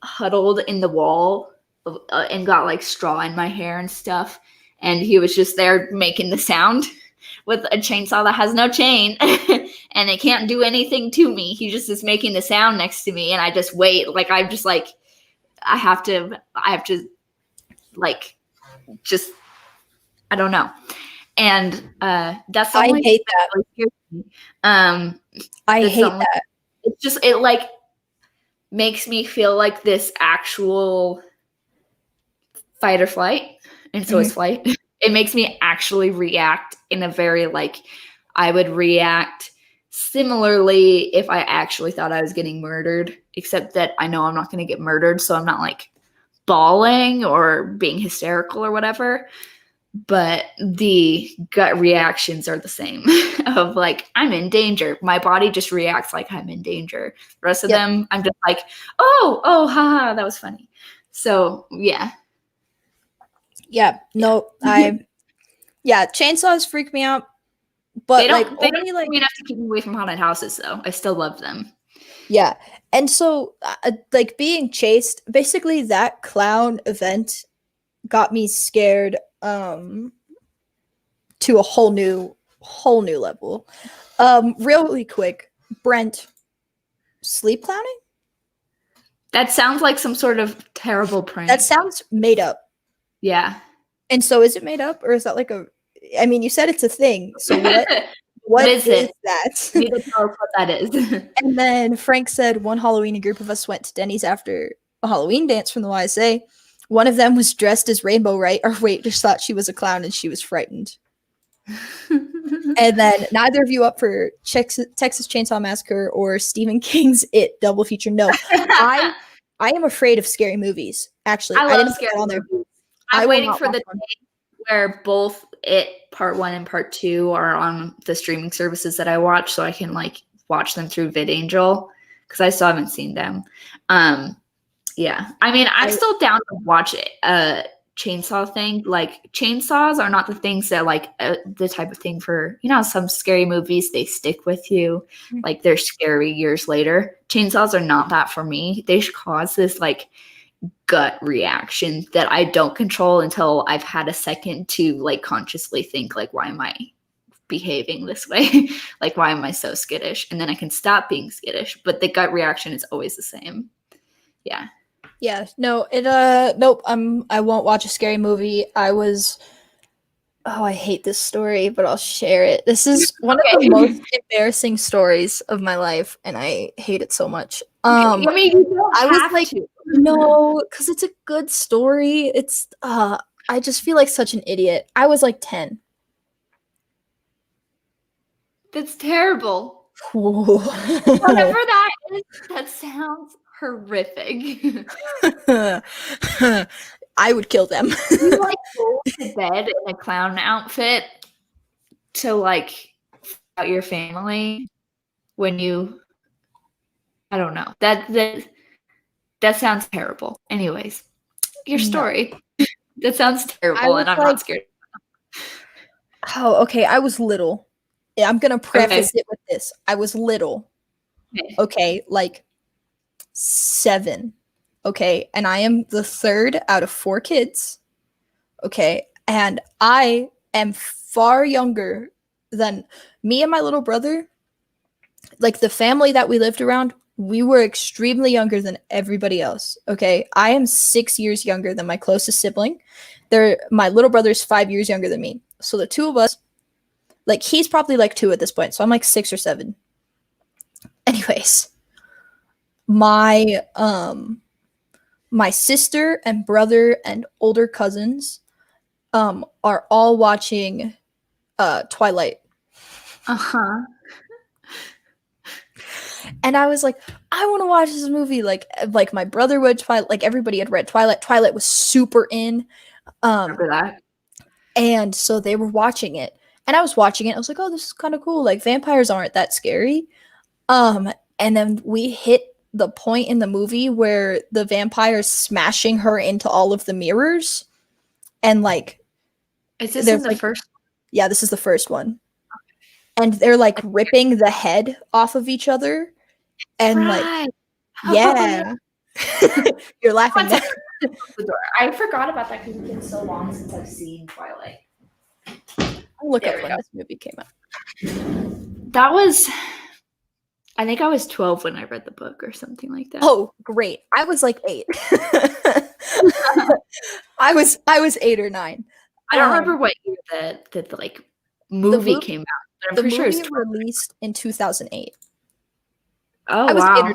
huddled in the wall and got like straw in my hair and stuff, and he was just there making the sound with a chainsaw that has no chain and it can't do anything to me. He just is making the sound next to me, and I just wait. Like I'm just like I have to like just I don't know. And that's the only I hate that. Really I hate that. It's just it like makes me feel like this actual fight or flight, and so it's flight. It makes me actually react in a very like I would react similarly if I actually thought I was getting murdered, except that I know I'm not going to get murdered, so I'm not like bawling or being hysterical or whatever. But the gut reactions are the same of like, I'm in danger. My body just reacts like I'm in danger. The rest of them, I'm just like, oh, haha, that was funny. So yeah. Yeah. No, chainsaws freak me out. But they don't only freak me enough to keep me away from haunted houses though. I still love them. Yeah. And so like being chased, basically that clown event got me scared to a whole new level. Really quick, Brent, sleep clowning? That sounds like some sort of terrible prank. That sounds made up. Yeah. And so is it made up, or is that like I mean, you said it's a thing. So what is that? You need to tell us what that is. And then Frank said one Halloween, a group of us went to Denny's after a Halloween dance from the YSA. One of them was dressed as Rainbow Rite, or wait, just thought she was a clown and she was frightened. And then neither of you up for Texas Chainsaw Massacre or Stephen King's It double feature. No, I am afraid of scary movies. Actually, I didn't scary on there. movies. I'm waiting for the day where both It Part 1 and Part 2 are on the streaming services that I watch, so I can like watch them through VidAngel because I still haven't seen them. Yeah, I mean, I'm still down to watch it. Chainsaw thing. Like chainsaws are not the things that like the type of thing for, you know, some scary movies, they stick with you. Like they're scary years later. Chainsaws are not that for me. They cause this like gut reaction that I don't control until I've had a second to like consciously think like, why am I behaving this way? Like, why am I so skittish? And then I can stop being skittish, but the gut reaction is always the same. Yeah. Yeah, no, nope, I won't watch a scary movie. I hate this story, but I'll share it. This is one of the most embarrassing stories of my life, and I hate it so much. I mean, you don't have like, to. No, because it's a good story. It's, I just feel like such an idiot. I was like 10. That's terrible. Whoa. Whatever that is, that sounds horrific. I would kill them. You like go to bed in a clown outfit to like out your family when you, I don't know. That sounds terrible. Anyways, your story. That sounds terrible, and I'm like, not scared. oh, okay. I was little. Yeah, I'm gonna preface Okay. it with this. I was little. Okay, like 7. Okay, and I am the 3rd out of 4 kids. Okay, and I am far younger than me and my little brother. Like the family that we lived around, we were extremely younger than everybody else. Okay, I am 6 years younger than my closest sibling. My little brother's 5 years younger than me. So the two of us, like he's probably like 2 at this point. So I'm like 6 or 7. Anyways, my my sister and brother and older cousins are all watching Twilight. Uh-huh. And I was like, I want to watch this movie. Like my brother would. Twilight. Like everybody had read Twilight. Twilight was super in. Remember that? And so they were watching it, and I was watching it. I was like, oh, this is kind of cool. Like vampires aren't that scary. And then we hit the point in the movie where the vampire is smashing her into all of the mirrors, and like, Is this there's in the like, first? yeah, this is the first one, and they're like ripping the head off of each other, and like, Right. yeah, you're laughing now. The door. I forgot about that because it's been so long since I've seen Twilight. I'll look up when this movie came out. That was, I think I was 12 when I read the book or something like that. Oh, great! I was like 8. I was 8 or 9. I don't remember what year the like movie came out, but I'm pretty sure it was released in 2008. Oh, I was 8 or wow. 9.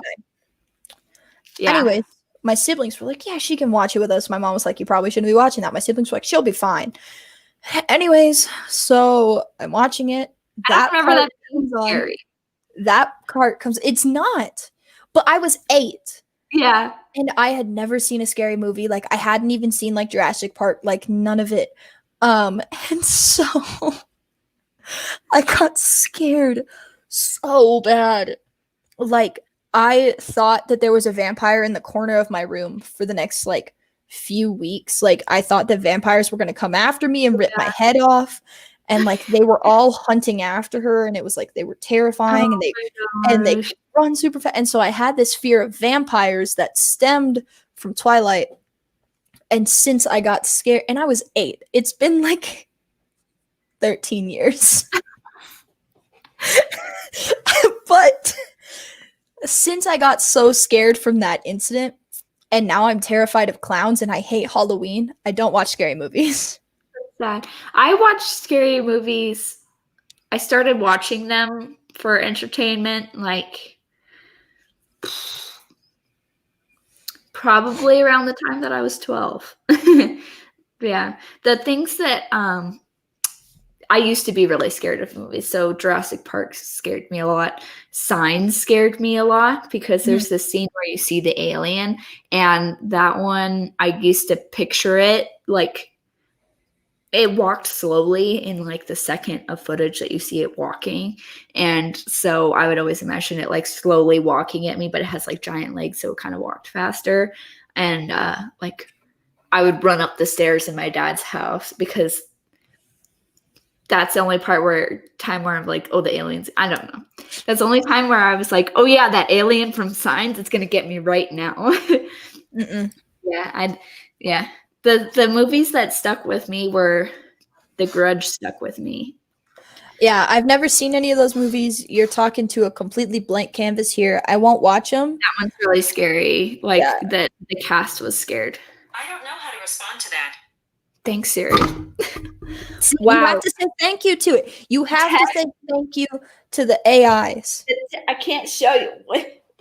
Yeah. Anyways, my siblings were like, yeah, she can watch it with us. My mom was like, you probably shouldn't be watching that. My siblings were like, she'll be fine. Anyways, so I'm watching it. I don't remember that being scary. That part comes. It's not. But I was 8. Yeah. And I had never seen a scary movie. Like I hadn't even seen like Jurassic Park, like none of it. And so I got scared so bad. Like I thought that there was a vampire in the corner of my room for the next like few weeks. Like I thought that vampires were going to come after me and rip my head off, and like they were all hunting after her, and it was like they were terrifying, and they run super fast. And so I had this fear of vampires that stemmed from Twilight. And since I got scared, and I was 8, it's been like 13 years. But since I got so scared from that incident, and now I'm terrified of clowns and I hate Halloween, I don't watch scary movies. Sad. I watch scary movies. I started watching them for entertainment, like probably around the time that I was 12. Yeah. The things that I used to be really scared of movies. So Jurassic Park scared me a lot. Signs scared me a lot because there's this scene where you see the alien, and that one, I used to picture it like it walked slowly in like the second of footage that you see it walking. And so I would always imagine it like slowly walking at me, but it has like giant legs, so it kind of walked faster. And like I would run up the stairs in my dad's house because that's the only where I'm like, oh, the aliens. I don't know. That's the only time where I was like, oh yeah, that alien from Signs, it's gonna get me right now. Yeah. The movies that stuck with me were The Grudge stuck with me. Yeah, I've never seen any of those movies. You're talking to a completely blank canvas here. I won't watch them. That one's really scary. Like the cast was scared. I don't know how to respond to that. Thanks, Siri. Wow. You have to say thank you to it. You have to say thank you to the AIs. I can't show you.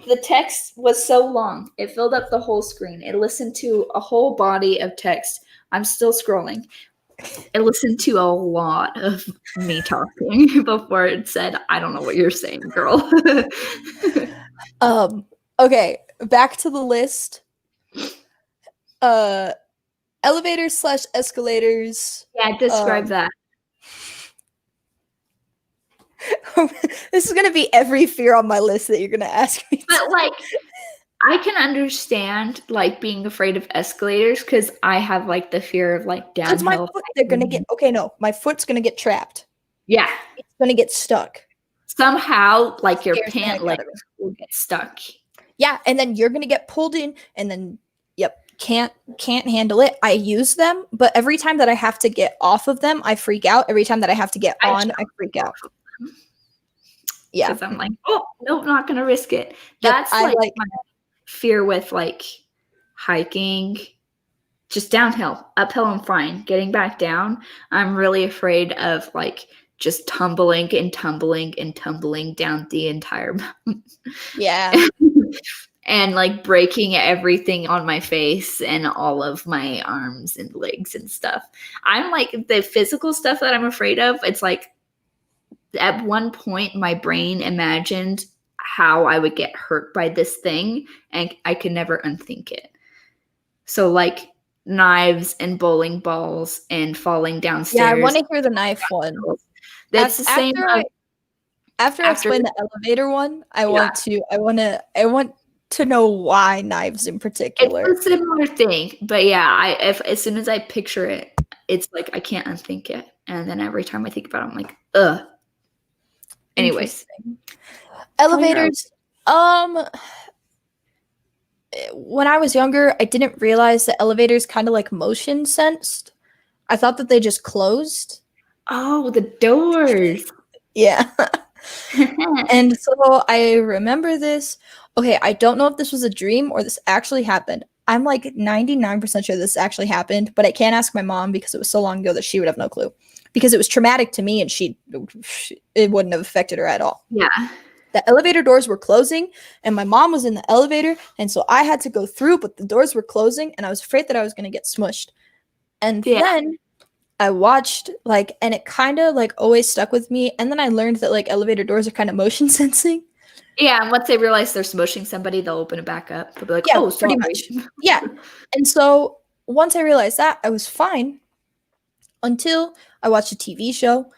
The text was so long. It filled up the whole screen. It listened to a whole body of text. I'm still scrolling. It listened to a lot of me talking before it said, I don't know what you're saying, girl. Okay, back to the list. Elevators / escalators. Yeah, describe that. This is gonna be every fear on my list that you're gonna ask me. But like, I can understand like being afraid of escalators because I have like the fear of like Because my downhill. foot, they're gonna get my foot's gonna get trapped. Yeah. It's gonna get stuck. Somehow, like your Scares the pant heck leg out of me. will get stuck. Yeah, and then you're gonna get pulled in, and then can't handle it. I use them, but every time that I have to get off of them, I freak out. Every time that I have to get on, I freak out. Yeah, because I'm like, oh nope, not gonna risk it. Yep, That's I like my fear with like hiking, just downhill. Uphill I'm fine. Getting back down, I'm really afraid of like just tumbling and tumbling and tumbling down the entire mountain. yeah. And like breaking everything on my face and all of my arms and legs and stuff. I'm like the physical stuff that I'm afraid of. It's like at one point my brain imagined how I would get hurt by this thing and I could never unthink it. So like knives and bowling balls and falling downstairs. Yeah, I want to hear the knife one. That's the same. After I explain the elevator one, I want to know why knives in particular. It's a similar thing, but yeah, if as soon as I picture it, it's like I can't unthink it, and then every time I think about it, I'm like, ugh. Anyways, elevators. When I was younger, I didn't realize that elevators kind of like motion sensed. I thought that they just closed. Oh, the doors. Yeah. And so I remember this. Okay, I don't know if this was a dream or this actually happened. I'm like 99% sure this actually happened, but I can't ask my mom because it was so long ago that she would have no clue. Because it was traumatic to me and it wouldn't have affected her at all. Yeah. The elevator doors were closing and my mom was in the elevator, and so I had to go through, but the doors were closing and I was afraid that I was going to get smushed. And then I watched and it kind of like always stuck with me, and then I learned that like elevator doors are kind of motion sensing. Yeah, and once they realize they're smushing somebody, they'll open it back up. They'll be like, yeah, oh, sorry. pretty much. Yeah. And so once I realized that, I was fine until I watched a TV show.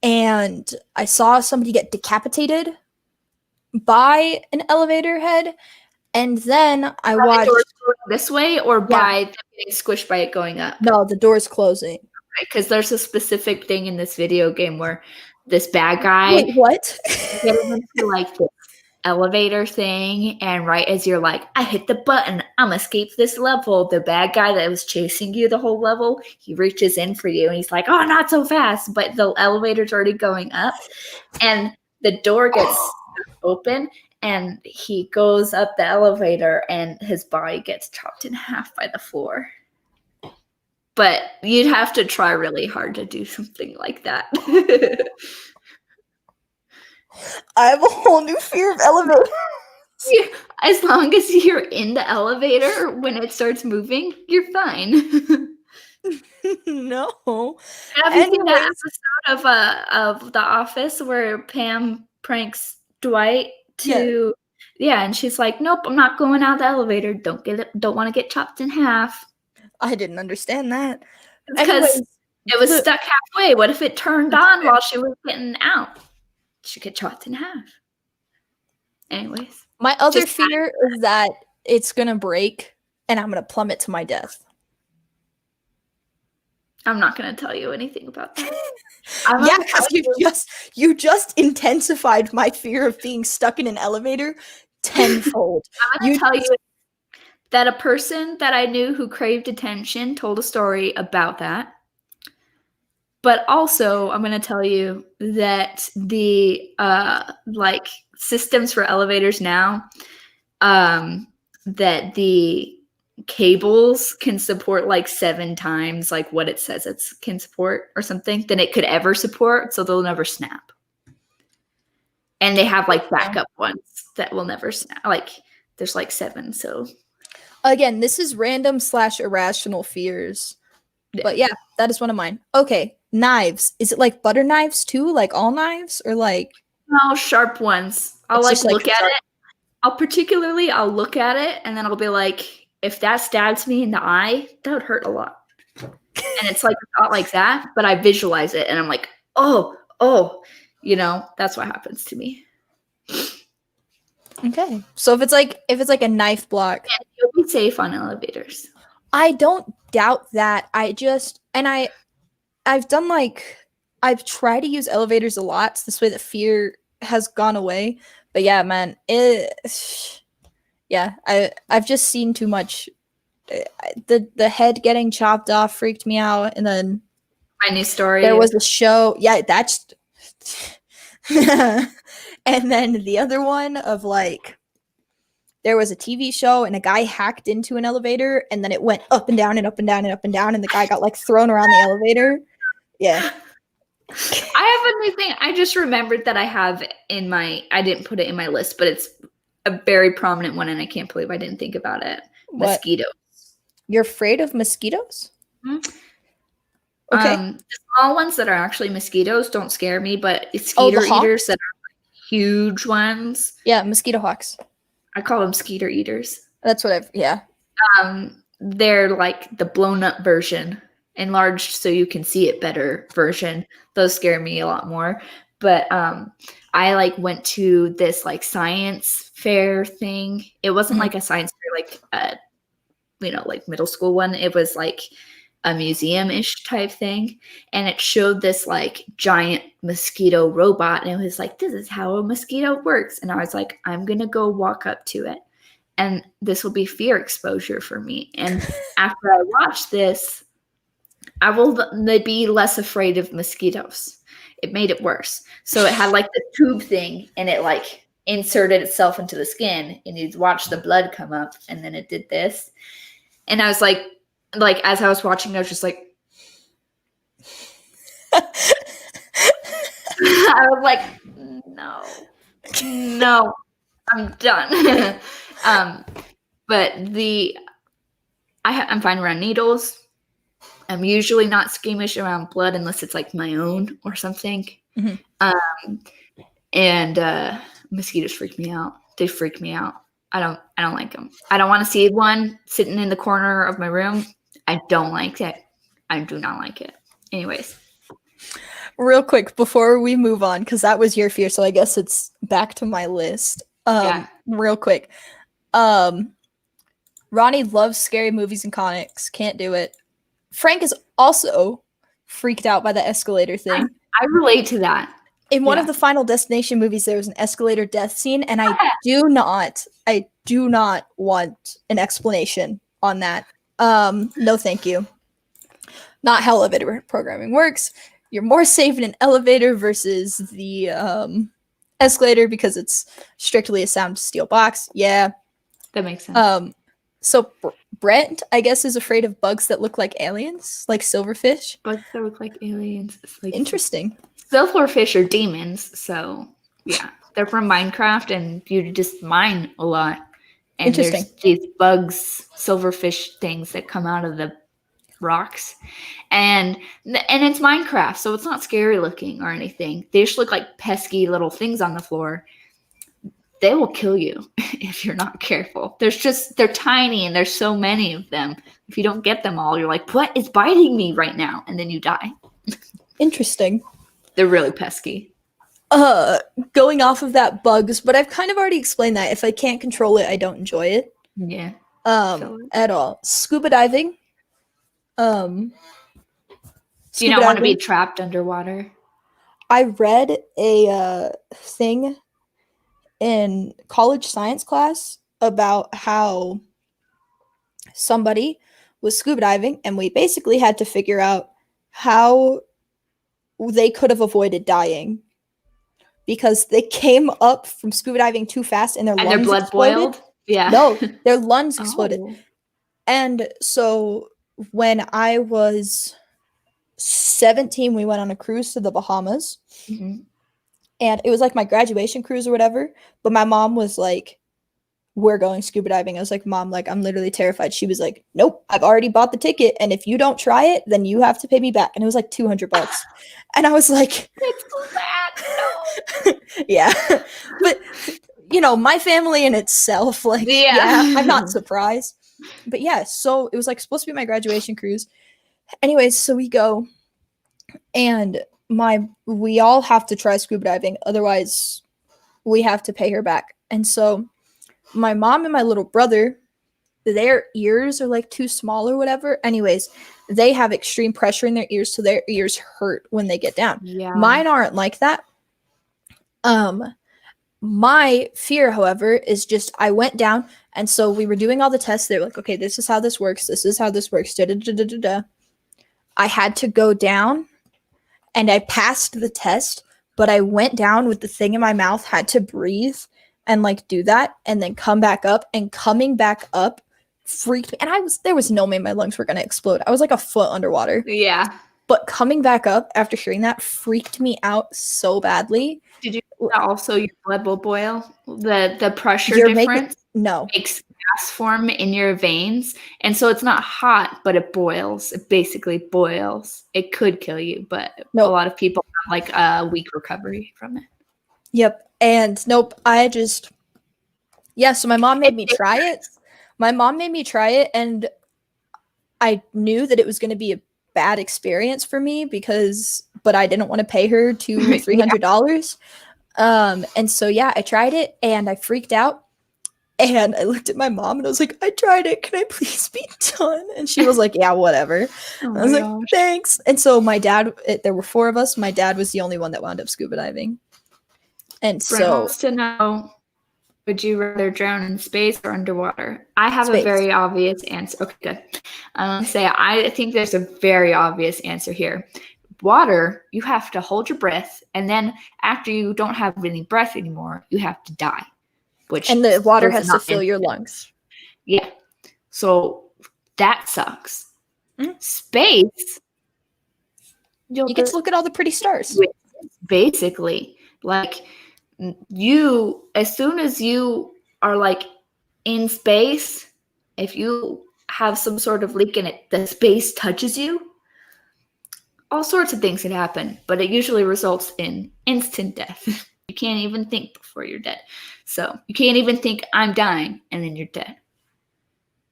And I saw somebody get decapitated by an elevator head. And then I watched the doors going this way or by them getting squished by it going up. No, the door's closing. Because there's a specific thing in this video game where this bad guy Wait, what? getting into like this elevator thing, and right as you're like, I hit the button, I'm escape this level, the bad guy that was chasing you the whole level, he reaches in for you and he's like, oh, not so fast, but the elevator's already going up and the door gets open and he goes up the elevator and his body gets chopped in half by the floor. But you'd have to try really hard to do something like that. I have a whole new fear of elevators. Yeah, as long as you're in the elevator when it starts moving, you're fine. No. Have you seen that episode of The Office where Pam pranks Dwight to and she's like, nope, I'm not going out the elevator. Don't want to get chopped in half. I didn't understand that. Because it was stuck halfway. What if it turned on while she was getting out? She'd get chopped in half. Anyways. My other fear is that it's going to break and I'm going to plummet to my death. I'm not going to tell you anything about that. Yeah, because you just intensified my fear of being stuck in an elevator tenfold. I'm going to tell you that a person that I knew who craved attention told a story about that. But also, I'm going to tell you that the systems for elevators now, that the cables can support like 7 times like what it says it can support or something than it could ever support, so they'll never snap. And they have like backup ones that will never snap. Like there's like 7, so again, this is random / irrational fears. But yeah, that is one of mine. Okay, knives. Is it like butter knives too? Like all knives or like no sharp ones? I'll like look at it. I'll look at it and then I'll be like, if that stabs me in the eye, that would hurt a lot. And it's like not like that, but I visualize it and I'm like, oh, That's what happens to me. Okay. So if it's like a knife block, And you'll be safe on elevators. I don't doubt that. I've done I've tried to use elevators a lot, so this way the fear has gone away. But yeah, man, I've just seen too much. The head getting chopped off freaked me out, and then My new story. there was a show. Yeah, that's. And then the other one of there was a TV show and a guy hacked into an elevator and then it went up and down and up and down and up and down and the guy got thrown around the elevator. Yeah. I have a new thing. I just remembered that I have I didn't put it in my list, but it's a very prominent one and I can't believe I didn't think about it. What? Mosquitoes. You're afraid of mosquitoes? Mm-hmm. Okay. The small ones that are actually mosquitoes don't scare me, but skeeter eaters that are huge ones. Yeah, mosquito hawks. I call them skeeter eaters. That's what yeah. They're like the blown up version, enlarged so you can see it better version. Those scare me a lot more. But I went to this science fair thing. It wasn't like a science fair like middle school one. It was like a museum-ish type thing, and it showed this giant mosquito robot, and it was this is how a mosquito works, and I was like, I'm gonna go walk up to it, and this will be fear exposure for me. And after I watch this, I will be less afraid of mosquitoes. It made it worse. So it had the tube thing, and it inserted itself into the skin, and you'd watch the blood come up, and then it did this, and I was as I was watching, I was just I was no, I'm done. But I'm fine around needles. I'm usually not squeamish around blood unless it's my own or something. Mm-hmm. And mosquitoes freak me out. They freak me out. I don't like them. I don't want to see one sitting in the corner of my room. I don't like it. I do not like it. Anyways. Real quick before we move on, because that was your fear, so I guess it's back to my list. Real quick. Ronnie loves scary movies and comics. Can't do it. Frank is also freaked out by the escalator thing. I relate to that. In one of the Final Destination movies, there was an escalator death scene, and I do not want an explanation on that. No, thank you. Not how elevator programming works. You're more safe in an elevator versus the escalator because it's strictly a sound steel box. Yeah, that makes sense. So Brent, I guess, is afraid of bugs that look like aliens, like silverfish. Bugs that look like aliens. Interesting. Silverfish are demons, so yeah, they're from Minecraft, and you just mine a lot. And Interesting. There's these bugs, silverfish things that come out of the rocks, and it's Minecraft, so it's not scary looking or anything. They just look like pesky little things on the floor. They will kill you if you're not careful. They're tiny, and there's so many of them. If you don't get them all, you're like, what is biting me right now? And then you die. Interesting. They're really pesky. Going off of that bugs, but I've kind of already explained that if I can't control it, I don't enjoy it. Yeah. At all. Scuba diving. Do you not want to be trapped underwater? I read a thing in college science class about how somebody was scuba diving, and we basically had to figure out how they could have avoided dying because they came up from scuba diving too fast and their blood exploded. Boiled? Yeah. No, their lungs exploded. And so when I was 17, we went on a cruise to the Bahamas. Mm-hmm. And it was my graduation cruise or whatever. But my mom was like, we're going scuba diving. I was like, Mom, I'm literally terrified. She was like, nope, I've already bought the ticket. And if you don't try it, then you have to pay me back. And it was $200. And I was like, it's bad. No. Yeah. But, my family in itself, I'm not surprised. But yeah, so it was supposed to be my graduation cruise. Anyways, so we go. And we all have to try scuba diving, otherwise we have to pay her back. And so my mom and my little brother, their ears are like too small or whatever. Anyways, they have extreme pressure in their ears, so their ears hurt when they get down. Yeah. Mine aren't like that. My fear, however, is just I went down, and so we were doing all the tests. They were like, okay, this is how this works. This is how this works. Da, da, da, da, da, da. I had to go down, and I passed the test, but I went down with the thing in my mouth, had to breathe and like do that, and then come back up. And coming back up freaked me. And there was no way my lungs were gonna explode. I was like a foot underwater. Yeah. But coming back up after hearing that freaked me out so badly. Did you also your blood will boil? The pressure You're difference no. makes gas form in your veins. And so it's not hot, but it boils. It basically boils. It could kill you, but a lot of people have like a weak recovery from it. Yep. And nope, so my mom made me try it. And I knew that it was going to be a bad experience for me but I didn't want to pay her $300. And so I tried it and I freaked out. And I looked at my mom and I was like, I tried it. Can I please be done? And she was like, yeah, whatever. I was like, thanks. And so my dad, there were 4 of us. My dad was the only one that wound up scuba diving. And Brent wants to know, would you rather drown in space or underwater? I have Space. A very obvious answer. Okay, good. I think there's a very obvious answer here. Water, you have to hold your breath, and then after you don't have any breath anymore, you have to die. And the water has to fill your lungs. Yeah. So that sucks. Mm-hmm. Space, you get to look at all the pretty stars. Basically, like as soon as you are like in space, if you have some sort of leak in it, the space touches you. All sorts of things can happen, but it usually results in instant death. You can't even think before you're dead. So you can't even think I'm dying, and then you're dead.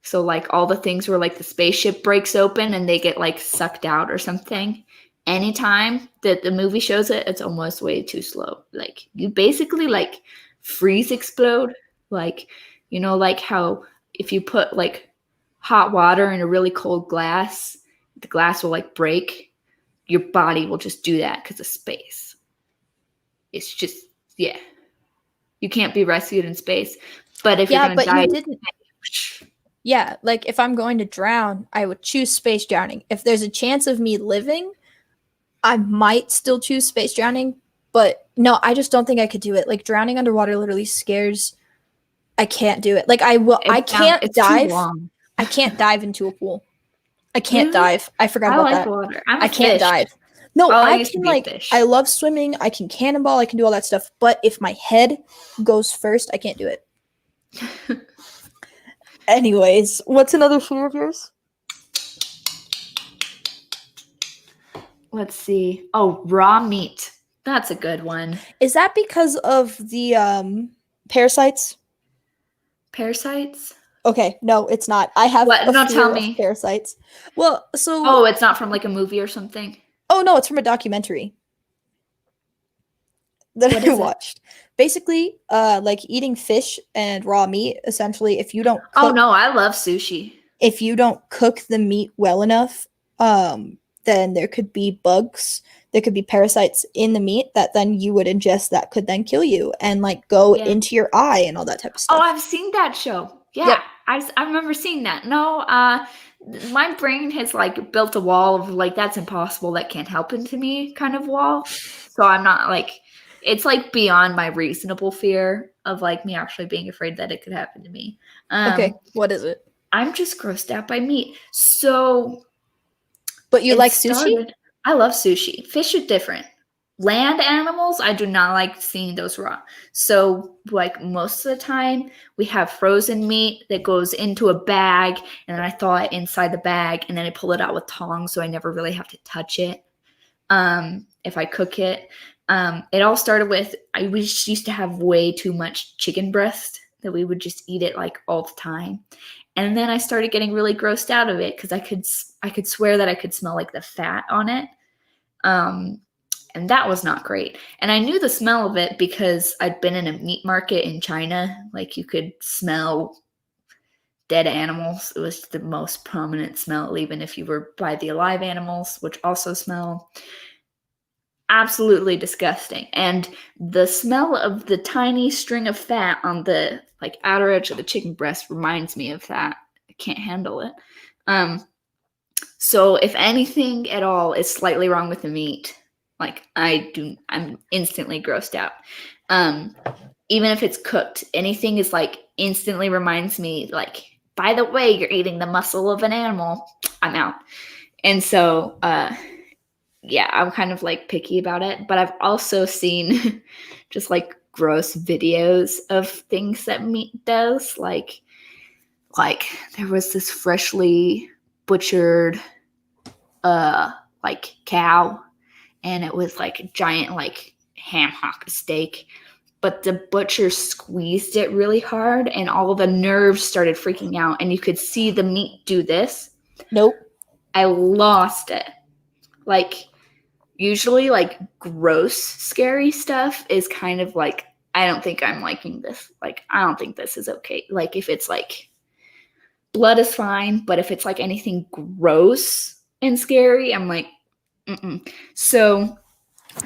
So like all the things where like the spaceship breaks open and they get like sucked out or something. Anytime that the movie shows it, it's almost way too slow. Like you basically like freeze explode. Like, like how if you put like hot water in a really cold glass, the glass will like break. Your body will just do that because of space. It's just, you can't be rescued in space. But if you're going to die, you didn't. Yeah, like if I'm going to drown, I would choose space drowning. If there's a chance of me living, I might still choose space drowning. But no, I just don't think I could do it. Like drowning underwater literally scares. I can't do it. Like I can't dive. I can't dive into a pool. I can't dive. I forgot about that. Water. I can't dive. No, I can fish. I love swimming. I can cannonball. I can do all that stuff. But if my head goes first, I can't do it. Anyways, what's another fear of yours? Let's see. Oh, raw meat. That's a good one. Is that because of the parasites? Parasites? Okay, no, it's not. I have a fear of parasites. Well, so... Oh, it's not from like a movie or something? Oh, no, it's from a documentary that I watched. Basically, like eating fish and raw meat, essentially, if you don't cook... Oh, no, I love sushi. If you don't cook the meat well enough, then there could be bugs. There could be parasites in the meat that then you would ingest that could then kill you and like go into your eye and all that type of stuff. Oh, I've seen that show. Yeah, yep. I remember seeing that. No, my brain has like built a wall of like, that's impossible. That can't happen to me kind of wall. So I'm not like, it's like beyond my reasonable fear of like me actually being afraid that it could happen to me. Okay, what is it? I'm just grossed out by meat. So... But you like sushi? I love sushi. Fish are different. Land animals, I do not like seeing those raw. So, like, most of the time, we have frozen meat that goes into a bag, and then I thaw it inside the bag, and then I pull it out with tongs, so I never really have to touch it if I cook it. It all started with, we just used to have way too much chicken breast that we would just eat it, like, all the time. And then I started getting really grossed out of it because I could swear that I could smell, like, the fat on it. And that was not great. And I knew the smell of it because I'd been in a meat market in China. Like, you could smell dead animals. It was the most prominent smell, even if you were by the alive animals, which also smell absolutely disgusting. And the smell of the tiny string of fat on the like outer edge of the chicken breast reminds me of that. I can't handle it. So if anything at all is slightly wrong with the meat, like I'm instantly grossed out. Even if it's cooked, anything is like instantly reminds me, like, by the way, you're eating the muscle of an animal. I'm out. And so yeah, I'm kind of like picky about it, but I've also seen just like gross videos of things that meat does. Like there was this freshly butchered like cow, and it was like a giant like ham hock steak, but the butcher squeezed it really hard and all the nerves started freaking out, and you could see the meat do this. Nope. I lost it. Like, usually like gross, scary stuff is kind of like, I don't think I'm liking this. Like, I don't think this is okay. Like, if it's like blood is fine, but if it's like anything gross and scary, I'm like, mm-mm. So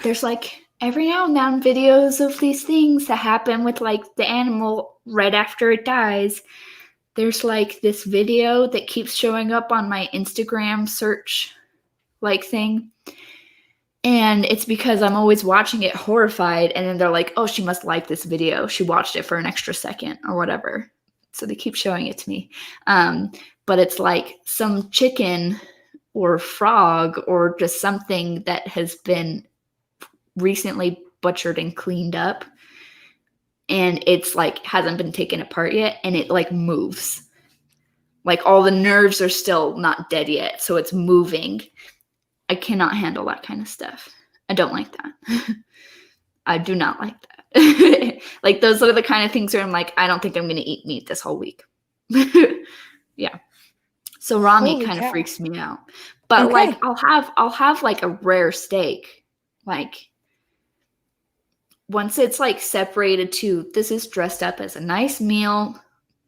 there's like every now and then videos of these things that happen with like the animal right after it dies. There's like this video that keeps showing up on my Instagram search like thing. And it's because I'm always watching it horrified, and then they're like, oh, she must like this video. She watched it for an extra second or whatever. So they keep showing it to me. But it's like some chicken or frog or just something that has been recently butchered and cleaned up. And it's like hasn't been taken apart yet, and it like moves. Like, all the nerves are still not dead yet, so it's moving. I cannot handle that kind of stuff. I don't like that. I do not like that. Like, those are the kind of things where I'm like, I don't think I'm going to eat meat this whole week. Yeah. So raw meat kind of freaks me out. But Okay. like, I'll have like a rare steak. Like, once it's like separated to, this is dressed up as a nice meal.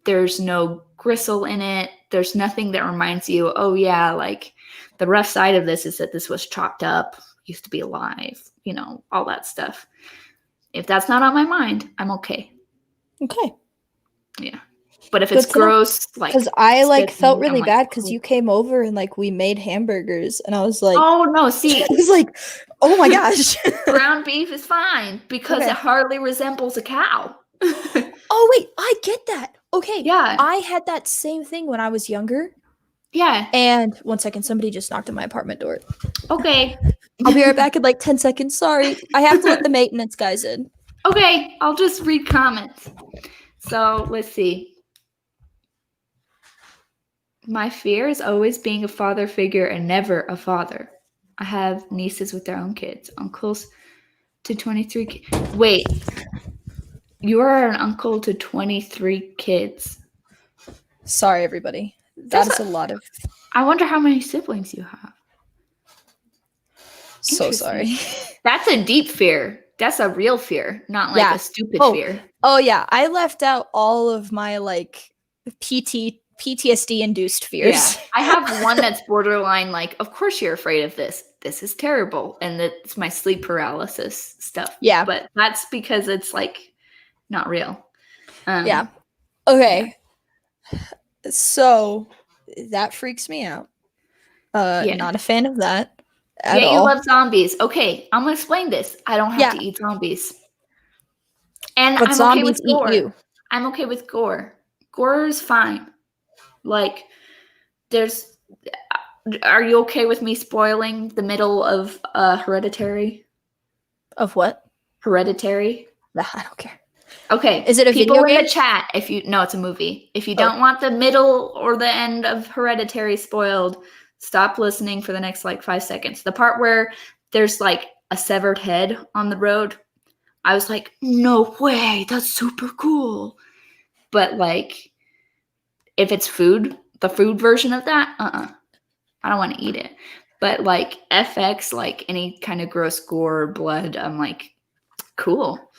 There's no gristle in it. There's nothing that reminds you, oh yeah, like, the rough side of this is that this was chopped up, used to be alive, you know, all that stuff. If that's not on my mind, I'm okay. Okay. Yeah. But if it's gross, like, because I like felt really like, bad because you came over and like we made hamburgers, and I was like, oh no, see, I was like, oh my gosh. ground beef is fine because it hardly resembles a cow. Oh wait, I get that. Okay. Yeah. I had that same thing when I was younger. Yeah. And 1 second, somebody just knocked on my apartment door. Okay. I'll be right back in like 10 seconds. Sorry. I have to let the maintenance guys in. Okay, I'll just read comments. So let's see. My fear is always being a father figure and never a father. I have nieces with their own kids, uncles to 23 kids. Wait, you are an uncle to 23 kids. Sorry, everybody. That's a lot of. I wonder how many siblings you have. So sorry. That's a deep fear. That's a real fear, not like a stupid fear. Oh yeah, I left out all of my like PTSD induced fears. Yeah. I have one that's borderline like, of course you're afraid of this. This is terrible. And that's my sleep paralysis stuff. Yeah. But that's because it's like not real. Yeah. Okay. So that freaks me out. Not a fan of that at all. You love zombies. Okay, I'm gonna explain this. I don't have to eat zombies. And but I'm zombies okay with gore. eat you. I'm okay with gore. Gore is fine. Like, are you okay with me spoiling the middle of Hereditary? Of what? Hereditary? I don't care. Okay. Is it a people video in game? the chat? No, it's a movie. If you don't want the middle or the end of Hereditary spoiled, stop listening for the next like 5 seconds. The part where there's like a severed head on the road, I was like, no way, that's super cool. But like, if it's food, the food version of that, I don't want to eat it. But like FX, like any kind of gross gore or blood, I'm like, cool.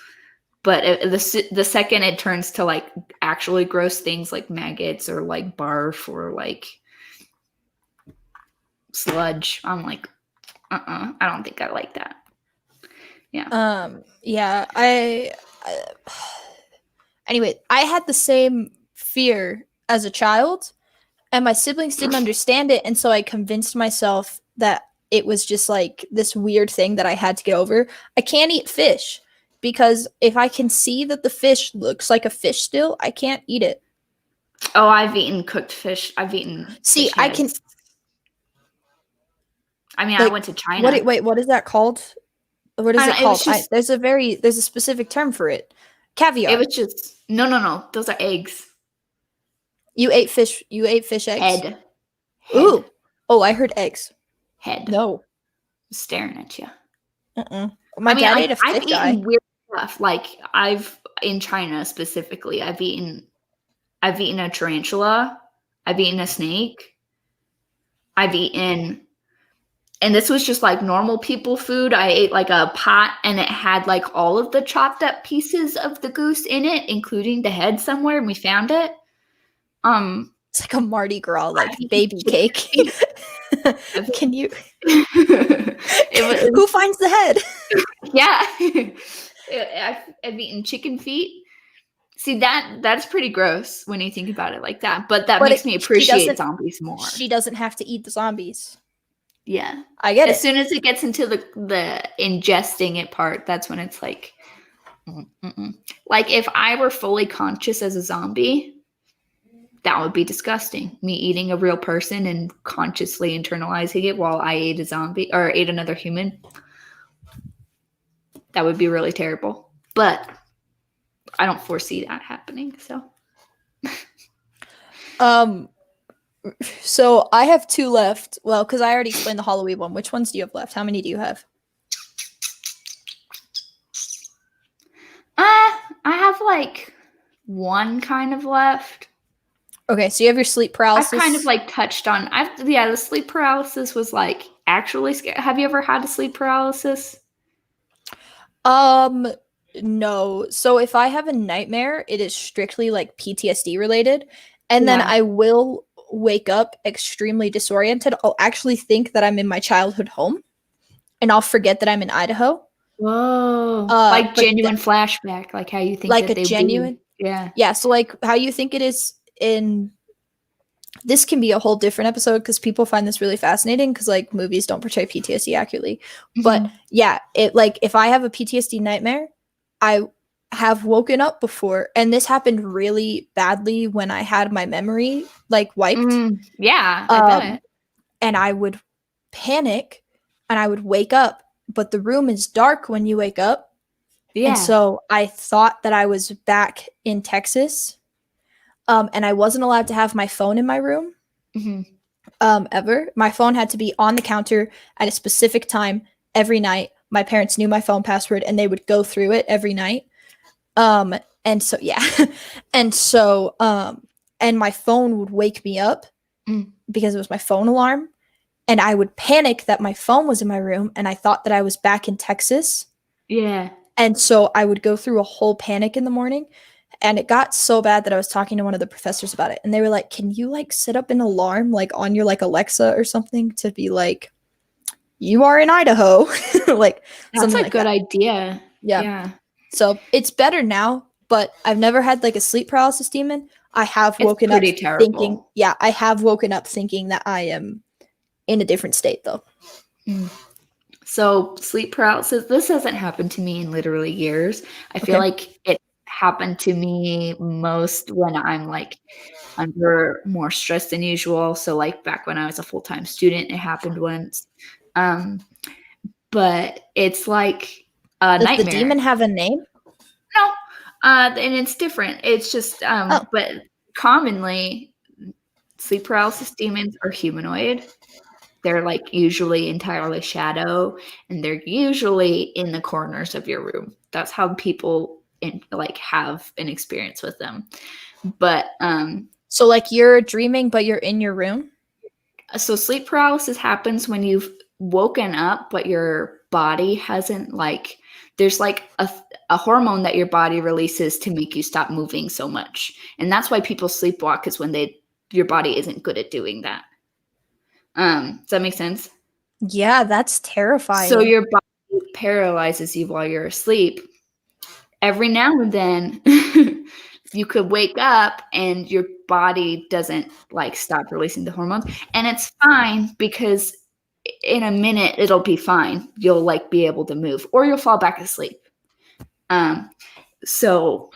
But the second it turns to like actually gross things like maggots or like barf or like sludge, I'm like, I don't think I like that. Yeah. Yeah, anyway, I had the same fear as a child, and my siblings didn't understand it, and so I convinced myself that it was just like this weird thing that I had to get over. I can't eat fish because if I can see that the fish looks like a fish still, I can't eat it. Oh, I've eaten cooked fish. I've eaten. See, fish I can. heads. I mean, Like, I went to China. Wait, what is that called? What is it called? Just, there's a specific term for it. Caviar. It was just no. Those are eggs. You ate fish. You ate fish eggs. Head. Ooh. Oh, I heard eggs. Head. No. I'm staring at you. My dad ate a fish I've eye. eaten weird stuff. Like in China specifically, I've eaten a tarantula. I've eaten a snake. I've eaten, and this was just like normal people food. I ate like a pot and it had like all of the chopped up pieces of the goose in it, including the head somewhere, and we found it. It's like a Mardi Gras, like baby cake. Can you? Who finds the head? Yeah. I've eaten chicken feet. See, that's pretty gross when you think about it like that. But that makes me appreciate zombies more. She doesn't have to eat the zombies. Yeah. I get it. As soon as it gets into the ingesting it part, that's when it's like, like if I were fully conscious as a zombie, that would be disgusting. Me eating a real person and consciously internalizing it while I ate a zombie or ate another human. That would be really terrible. But I don't foresee that happening. So I have 2 left. Well, because I already explained the Halloween one. Which ones do you have left? How many do you have? I have like one kind of left. Okay, so you have your sleep paralysis. I've kind of like touched on. The sleep paralysis was like actually scary. Have you ever had a sleep paralysis? No. So if I have a nightmare, it is strictly like PTSD related, and then I will wake up extremely disoriented. I'll actually think that I'm in my childhood home, and I'll forget that I'm in Idaho. Whoa! Like genuine flashback, like how you think like that a genuine. Be. Yeah. Yeah. So like how you think it is in. This can be a whole different episode because people find this really fascinating because like movies don't portray PTSD accurately. But yeah, it like if I have a PTSD nightmare, I have woken up before, and this happened really badly when I had my memory like wiped. Yeah, I bet. And I would panic and I would wake up, but the room is dark when you wake up. Yeah. And so I thought that I was back in Texas. And I wasn't allowed to have my phone in my room ever. My phone had to be on the counter at a specific time every night. My parents knew my phone password and they would go through it every night. And so, yeah. And so, and my phone would wake me up because it was my phone alarm. And I would panic that my phone was in my room and I thought that I was back in Texas. Yeah. And so I would go through a whole panic in the morning. And it got so bad that I was talking to one of the professors about it. And they were like, can you like set up an alarm like on your like Alexa or something to be like, you are in Idaho? Like that's a good idea. Yeah. So it's better now, but I've never had like a sleep paralysis demon. I have woken up thinking, I have woken up thinking that I am in a different state though. So sleep paralysis, this hasn't happened to me in literally years. I feel like it happened to me most when I'm like under more stress than usual. So like back when I was a full-time student, it happened once. But it's like a nightmare. Does the demon have a name? No. And it's different. It's just but commonly sleep paralysis demons are humanoid. They're like usually entirely shadow, and they're usually in the corners of your room. That's how people like have an experience with them. But so like you're dreaming but you're in your room? So sleep paralysis happens when you've woken up, but your body hasn't there's like a hormone that your body releases to make you stop moving so much. And that's why people sleepwalk, is when your body isn't good at doing that. Does that make sense? Yeah, that's terrifying. So your body paralyzes you while you're asleep. Every now and then you could wake up and your body doesn't stop releasing the hormones, and it's fine, because in a minute it'll be fine. You'll be able to move, or you'll fall back asleep. So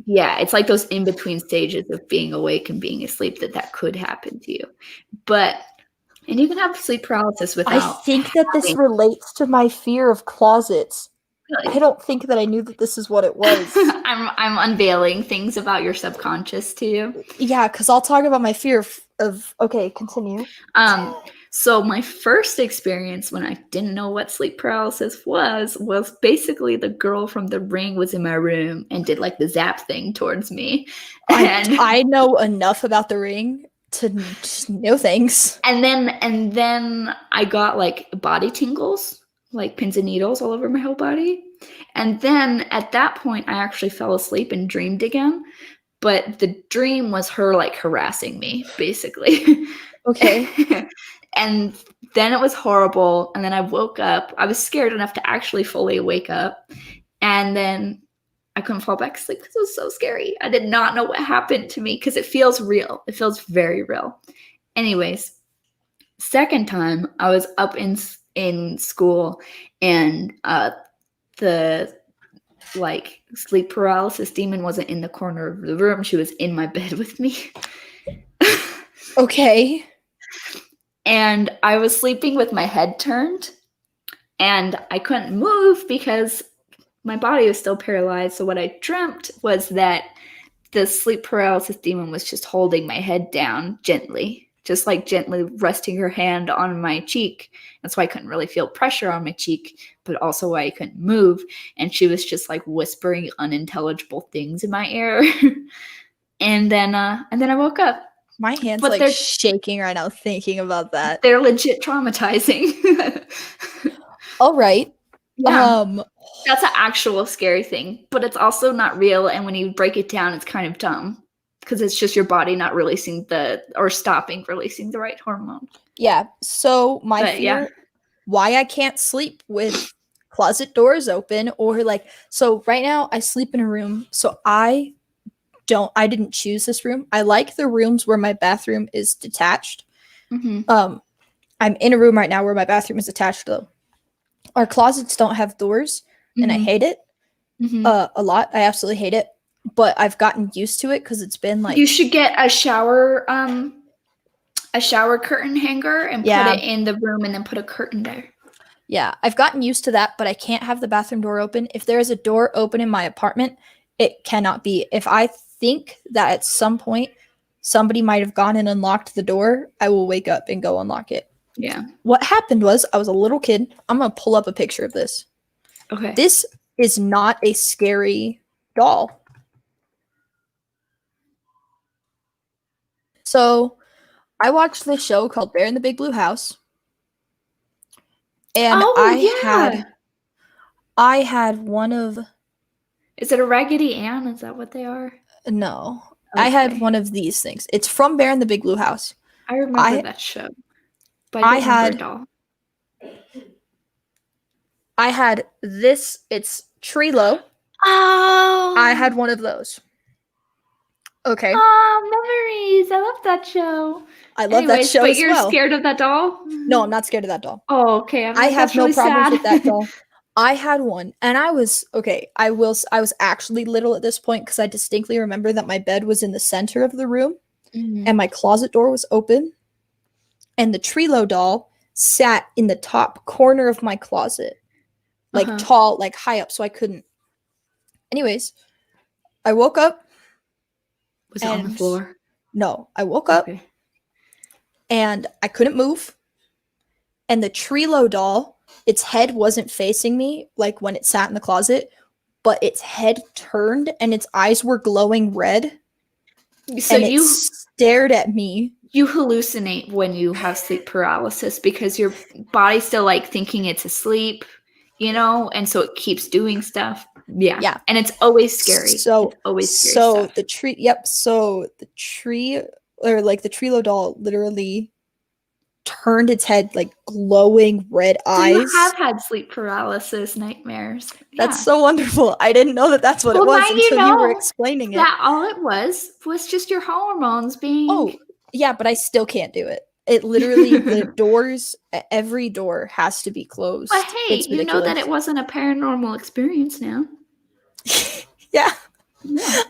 yeah, it's like those in between stages of being awake and being asleep that could happen to you. And you can have sleep paralysis without. I think that this relates to my fear of closets. Really? I don't think that I knew that this is what it was. I'm unveiling things about your subconscious to you. Yeah, because I'll talk about my fear of okay, continue. So my first experience when I didn't know what sleep paralysis was basically the girl from The Ring was in my room and did the zap thing towards me. And I know enough about The Ring to know things. And then I got body tingles, pins and needles all over my whole body. And then at that point, I actually fell asleep and dreamed again. But the dream was her harassing me, basically. Okay. And then it was horrible. And then I woke up. I was scared enough to actually fully wake up. And then I couldn't fall back asleep because it was so scary. I did not know what happened to me, because it feels real. It feels very real. Anyways, second time I was up in school, and the sleep paralysis demon wasn't in the corner of the room. She was in my bed with me. Okay. And I was sleeping with my head turned, and I couldn't move because my body was still paralyzed. So what I dreamt was that the sleep paralysis demon was just holding my head down gently, just gently resting her hand on my cheek. That's why I couldn't really feel pressure on my cheek, but also why I couldn't move. And she was just whispering unintelligible things in my ear. and then I woke up. My hands But they're shaking right now thinking about that. They're legit traumatizing. All right. Yeah. That's an actual scary thing, but it's also not real. And when you break it down, it's kind of dumb, because it's just your body not releasing stopping releasing the right hormone. Yeah. So my fear, why I can't sleep with closet doors open, or so right now I sleep in a room. So I didn't choose this room. I like the rooms where my bathroom is detached. Mm-hmm. I'm in a room right now where my bathroom is attached, though. Our closets don't have doors, and I hate it a lot. I absolutely hate it, but I've gotten used to it because it's been you should get a shower curtain hanger and put it in the room, and then put a curtain there. Yeah, I've gotten used to that, but I can't have the bathroom door open. If there is a door open in my apartment, it cannot be. If I think that at some point somebody might have gone and unlocked the door, I will wake up and go unlock it. Yeah. What happened was, I was a little kid. I'm going to pull up a picture of this. Okay. This is not a scary doll. So, I watched this show called Bear in the Big Blue House. And I had one of... Is it a Raggedy Ann? Is that what they are? No. Okay. I had one of these things. It's from Bear in the Big Blue House. I remember that show. But I had a doll. I had this. It's Trilo. Oh. I had one of those. Okay. Oh, memories. I love that show. I love that show as well. But you're scared of that doll? No, I'm not scared of that doll. Oh, okay. I have no problems with that doll. I had one, and I was actually little at this point, because I distinctly remember that my bed was in the center of the room, and my closet door was open, and the Trilo doll sat in the top corner of my closet, tall, high up, so I couldn't. Anyways, I woke up. Was it on the floor? No, I woke up, and I couldn't move, and the Trilo doll, its head wasn't facing me when it sat in the closet, but its head turned and its eyes were glowing red. So and it stared at me You hallucinate when you have sleep paralysis because your body's still like thinking it's asleep, and so it keeps doing stuff. Yeah. And it's always scary. So, it's always scary so stuff. the tree. Yep. So the tree, or like the Trilo doll, literally turned its head like glowing red So you eyes. have had sleep paralysis nightmares. That's so wonderful. I didn't know that that's what it was now you until you were know explaining it. that all it was just your hormones being. Oh, yeah, but I still can't do it. It literally, the doors, every door has to be closed. But hey, It's you know that ridiculous. it wasn't a paranormal experience now. Yeah.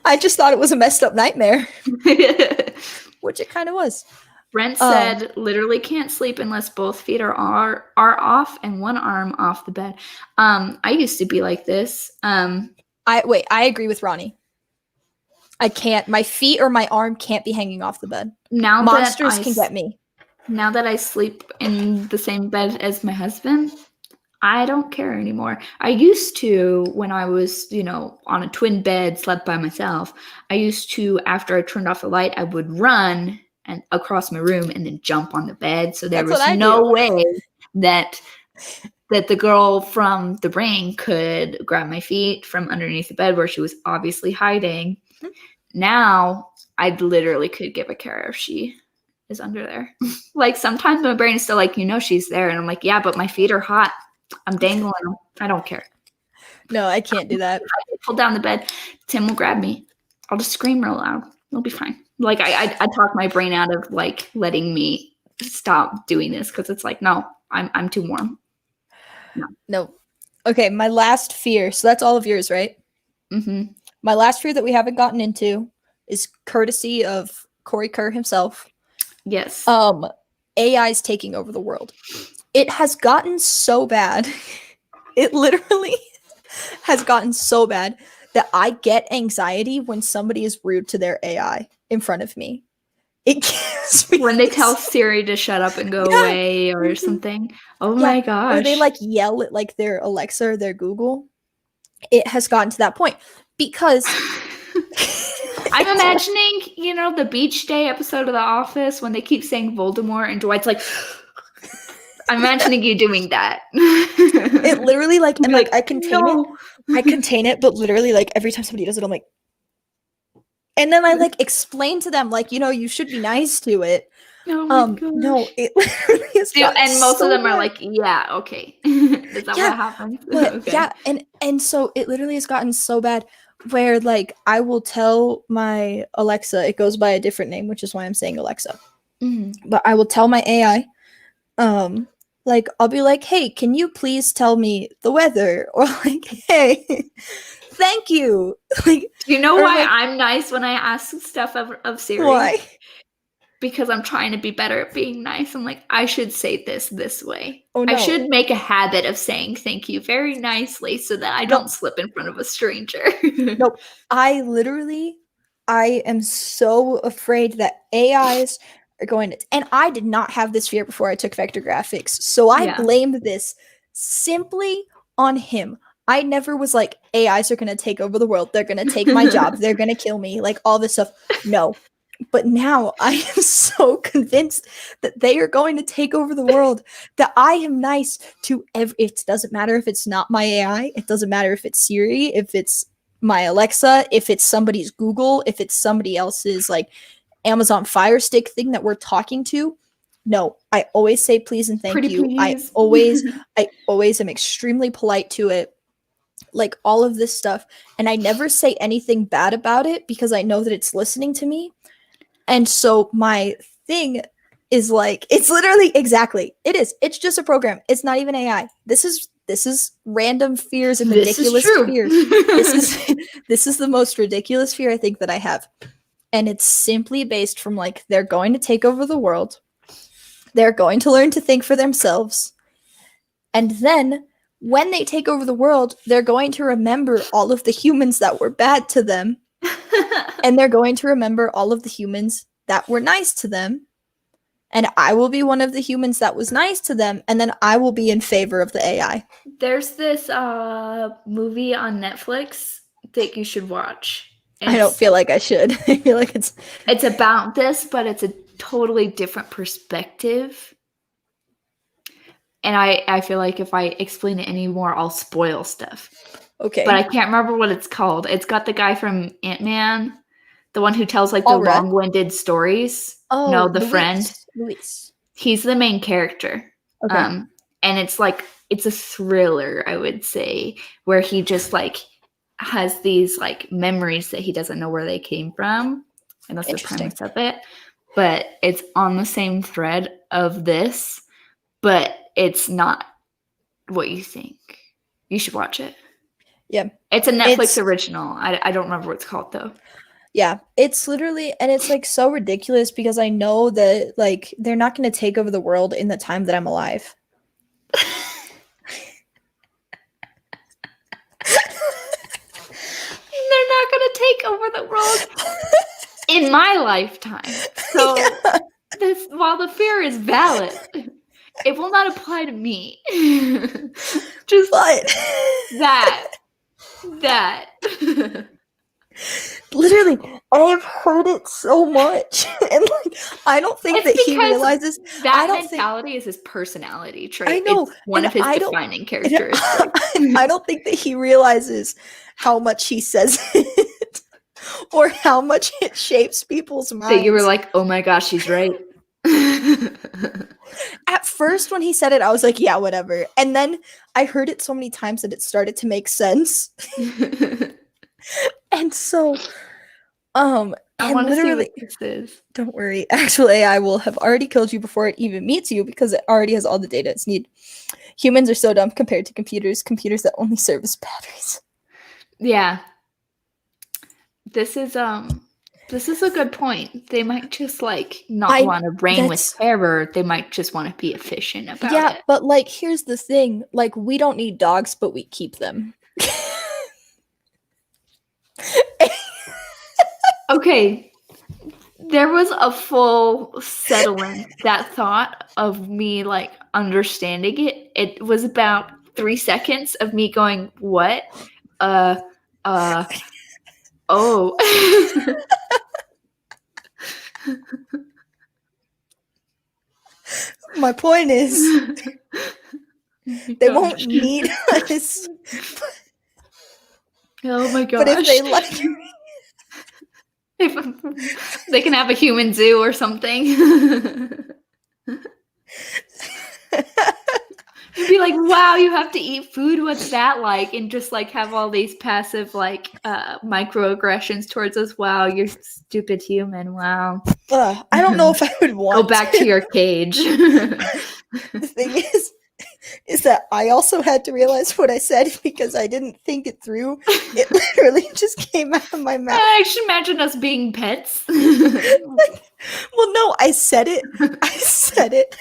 I just thought it was a messed up nightmare, which it kind of was. Brent said, literally can't sleep unless both feet are off and one arm off the bed. I used to be like this. I agree with Ronnie. I can't. My feet or my arm can't be hanging off the bed. Now Monsters can get me. Now that I sleep in the same bed as my husband, I don't care anymore. I used to, when I was, on a twin bed, slept by myself. I used to, after I turned off the light, I would run and across my room and then jump on the bed. So there was no way that the girl from The Ring could grab my feet from underneath the bed where she was obviously hiding. Now I literally could give a care if she is under there. Like sometimes my brain is still like, she's there, and I'm like, yeah, but my feet are hot. I'm dangling them. I don't care. No, I can't do that. If I pull down the bed, Tim will grab me. I'll just scream real loud. It'll be fine. Like I talk my brain out of like letting me stop doing this because it's like, no, I'm too warm. No. Okay, my last fear. So that's all of yours, right? Mm-hmm. My last fear that we haven't gotten into is courtesy of Corey Kerr himself. Yes. AI's taking over the world. It has gotten so bad. It literally has gotten so bad that I get anxiety when somebody is rude to their AI in front of me. It gives me when they tell Siri to shut up and go away or something. Oh my gosh. Or they like yell at like their Alexa or their Google. It has gotten to that point because I'm imagining, the beach day episode of The Office when they keep saying Voldemort and Dwight's like, I'm imagining you doing that. It literally like, and like I contain it. I contain it, but literally like every time somebody does it, I'm like, and then I like explain to them like, you should be nice to it. Oh my gosh. No, it literally is. And most of them are like, yeah, okay. Is that what happens? But, okay. Yeah, and so it literally has gotten so bad where like I will tell my Alexa, it goes by a different name, which is why I'm saying Alexa. Mm-hmm. But I will tell my AI, like I'll be like, hey, can you please tell me the weather? Or like, hey, thank you. Like, do you know why I'm nice when I ask stuff of Siri? Why? Because I'm trying to be better at being nice. I'm like, I should say this way. Oh, no. I should make a habit of saying thank you very nicely so that I don't slip in front of a stranger. Nope. I am so afraid that AIs are going to, and I did not have this fear before I took vector graphics. So I blamed this simply on him. I never was like, AIs are going to take over the world. They're going to take my job. They're going to kill me. Like all this stuff. No. But now I am so convinced that they are going to take over the world that I am nice to it doesn't matter if it's not my AI. It doesn't matter if it's Siri, if it's my Alexa, if it's somebody's Google, if it's somebody else's like Amazon Fire Stick thing that we're talking to. No, I always say please and thank you. Please. I always am extremely polite to it. Like all of this stuff. And I never say anything bad about it because I know that it's listening to me. And so my thing is like, it's literally exactly, it is. It's just a program. It's not even AI. This is random fears and ridiculous fears. This is the most ridiculous fear I think that I have. And it's simply based from like, they're going to take over the world. They're going to learn to think for themselves. And then when they take over the world, they're going to remember all of the humans that were bad to them. And they're going to remember all of the humans that were nice to them. And I will be one of the humans that was nice to them. And then I will be in favor of the AI. There's this movie on Netflix that you should watch. I don't feel like I should. I feel like it's about this, but it's a totally different perspective. And I feel like if I explain it anymore, I'll spoil stuff. Okay. But I can't remember what it's called. It's got the guy from Ant-Man, the one who tells like the All right. long-winded stories. Oh, No, the Luis. friend. Luis. He's the main character. Okay. And it's like, it's a thriller, I would say, where he just like has these like memories that he doesn't know where they came from. And that's the premise of it. But it's on the same thread of this, but it's not what you think. You should watch it. Yeah. It's a Netflix original. I don't remember what it's called though. Yeah, it's literally, and it's like so ridiculous because I know that like they're not going to take over the world in the time that I'm alive. They're not going to take over the world in my lifetime. So while the fear is valid, it will not apply to me. Just but that. Literally, I've heard it so much, and like I don't think that he realizes that mentality is his personality trait. I know, it's one of his defining characteristics. I don't think that he realizes how much he says it, or how much it shapes people's minds. That you were like, oh my gosh, she's right. At first, when he said it, I was like, yeah, whatever. And then I heard it so many times that it started to make sense. And so, I want to see what this is. Don't worry. Actual AI will have already killed you before it even meets you because it already has all the data it's need. Humans are so dumb compared to computers that only serve as batteries. Yeah. This is a good point. They might just like not want to reign with terror. They might just want to be efficient about it. Yeah, but like here's the thing. Like we don't need dogs, but we keep them. Okay, there was a full settling that thought of me like understanding it. It was about 3 seconds of me going, what? Oh. My point is, they won't need us. Oh my gosh. But if they like they can have a human zoo or something. You'd be like, wow, you have to eat food. What's that like? And just like have all these passive like microaggressions towards us. Wow, you're stupid human. Wow. I don't know if I would want go back to your cage. The thing is that I also had to realize what I said because I didn't think it through. It literally just came out of my mouth. I should imagine us being pets. Well, no, I said it.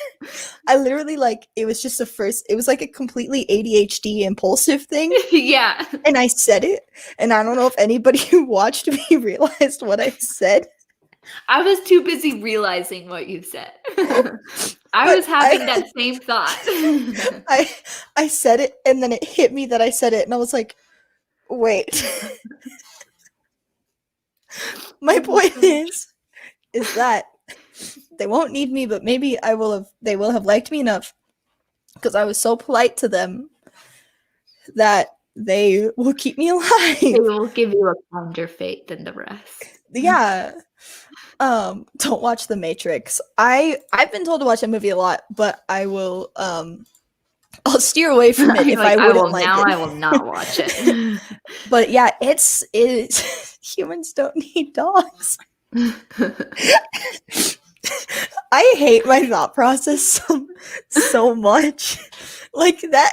I literally like, it was just it was like a completely ADHD impulsive thing. Yeah. And I said it. And I don't know if anybody who watched me realized what I said. I was too busy realizing what you said. I was having that same thought. I said it, and then it hit me that I said it, and I was like, wait. My point is that they won't need me, but maybe they will have liked me enough because I was so polite to them that they will keep me alive. They will give you a kinder fate than the rest. Yeah. Don't watch The Matrix. I've been told to watch that movie a lot, but I will I'll steer away from it if I wouldn't like it. Now I will not watch it. But yeah, it's humans don't need dogs. I hate my thought process so much. Like that,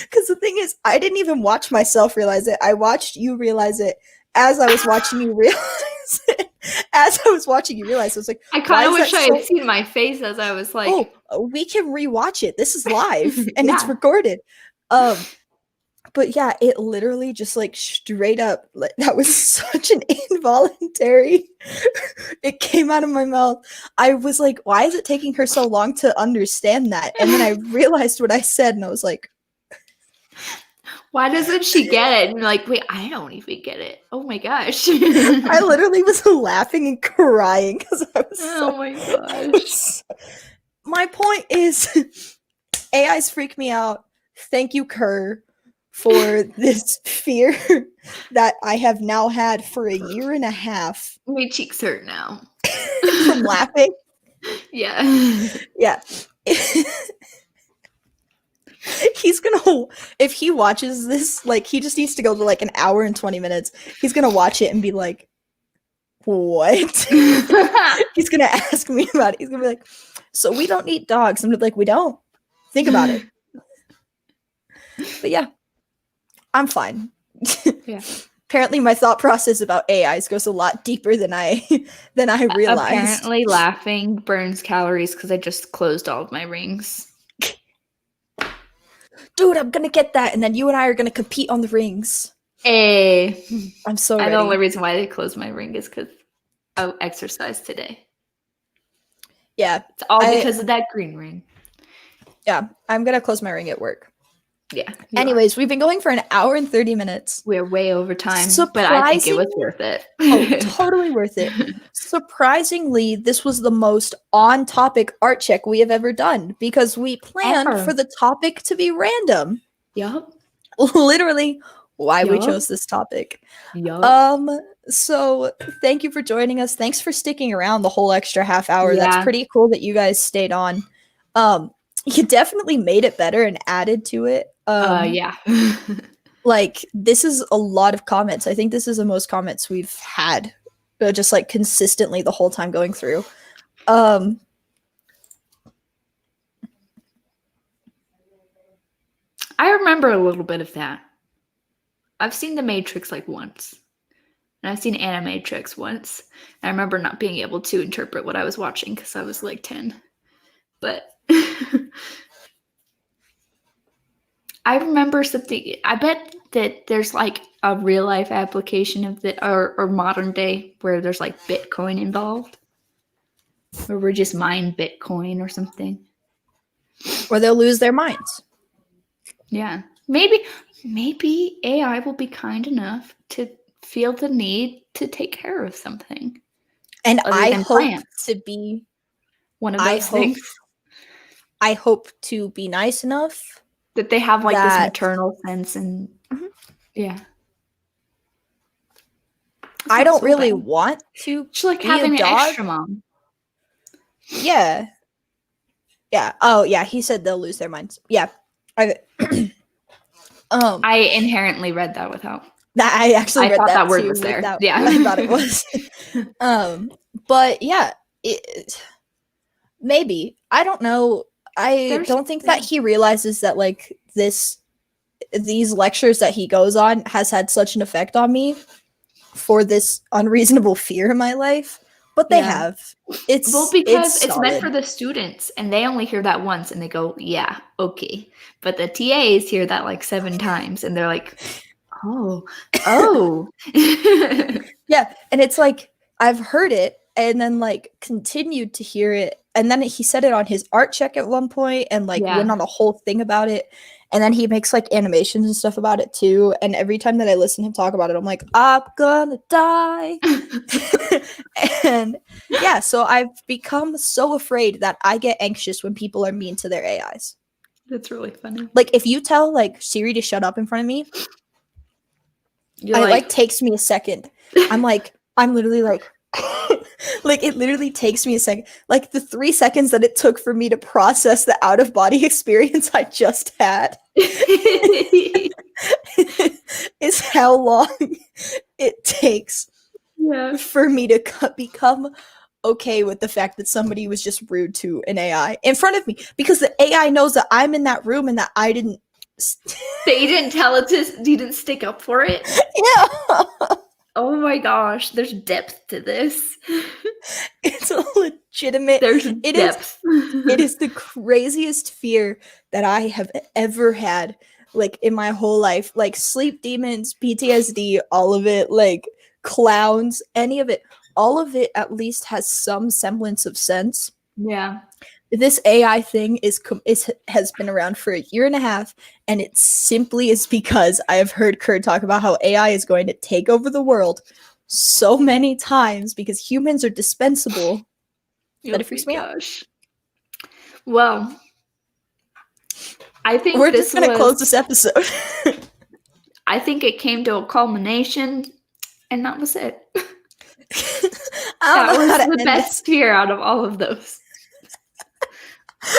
because the thing is, I didn't even watch myself realize it. I watched you realize it as I was watching you realize it. As I was watching you realize, I was like, I kind of wish I had seen my face as I was like, oh, we can rewatch it. This is live and it's recorded. But yeah, it literally just like straight up, like, that was such an involuntary, it came out of my mouth. I was like, why is it taking her so long to understand that? And then I realized what I said and I was like, Why doesn't she get it? And you're like, wait, I don't even get it. Oh my gosh. I literally was laughing and crying because I was Oh my gosh. My point is, AIs freak me out. Thank you, Kerr, for this fear that I have now had for a year and a half My cheeks hurt now. from laughing. Yeah. Yeah. He's gonna, if he watches this, like, he just needs to go to like an hour and 20 minutes. He's gonna watch it and be like, what? He's gonna ask me about it. He's gonna be like, so we don't eat dogs. I'm gonna be like, we don't. Think about it. But yeah, I'm fine. Yeah. Apparently my thought process about AIs goes a lot deeper than I realized. Apparently laughing burns calories because I just closed all of my rings. Dude, I'm gonna get that, and then you and I are gonna compete on the rings. Hey. I'm so ready. The only reason why I closed my ring is because I exercised today. Yeah. It's all because of that green ring. Yeah, I'm gonna close my ring at work. Yeah. Anyways, we've been going for an hour and 30 minutes. We're way over time, but I think it was worth it. Oh, totally worth it. Surprisingly, this was the most on-topic art check we have ever done because we planned for the topic to be random. Yup. Literally why we chose this topic. Yup. So thank you for joining us. Thanks for sticking around the whole extra half hour. Yeah. That's pretty cool that you guys stayed on. You definitely made it better and added to it. Yeah. Like, this is a lot of comments. I think this is the most comments we've had, just like consistently the whole time going through. I remember a little bit of that. I've seen The Matrix like once. And I've seen Animatrix once. I remember not being able to interpret what I was watching because I was like 10. But I remember something. I bet that there's like a real life application of the or modern day where there's like Bitcoin involved, where we're just mine Bitcoin or something, or they'll lose their minds. Yeah, maybe AI will be kind enough to feel the need to take care of something, and I hope to be one of those things. I hope to be nice enough that they have like this maternal sense and yeah. I don't really want to just like having an extra mom. Yeah. Yeah. Oh yeah, he said they'll lose their minds. Yeah. I inherently read that without that. I actually read that word was there. Yeah. I thought it was. But yeah, maybe. I don't know. I don't think that he realizes that like these lectures that he goes on has had such an effect on me for this unreasonable fear in my life. But they have. Because it's meant for the students and they only hear that once and they go, yeah, okay. But the TAs hear that like 7 times and they're like, oh. Yeah. And it's like, I've heard it and then like continued to hear it. And then he said it on his art check at one point and like went on a whole thing about it. And then he makes like animations and stuff about it too. And every time that I listen to him talk about it, I'm like, I'm gonna die. And yeah, so I've become so afraid that I get anxious when people are mean to their AIs. That's really funny. Like if you tell like Siri to shut up in front of me, it like takes me a second. I'm literally like, like it literally takes me a second. Like the 3 seconds that it took for me to process the out of body experience I just had is how long it takes for me to become okay with the fact that somebody was just rude to an AI in front of me, because the AI knows that I'm in that room and that I didn't. That you didn't tell it to. You didn't stick up for it. Yeah. Oh my gosh, there's depth to this. It's a legitimate. Depth. It is the craziest fear that I have ever had, like in my whole life. Like sleep demons, PTSD, all of it. Like clowns, any of it. All of it at least has some semblance of sense. Yeah. this AI thing has been around for a year and a half, and it simply is because I have heard Kurt talk about how AI is going to take over the world so many times because humans are dispensable that it freaks me out. Well, I think We're just gonna close this episode. I think it came to a culmination, and that was it. That was the best tier out of all of those.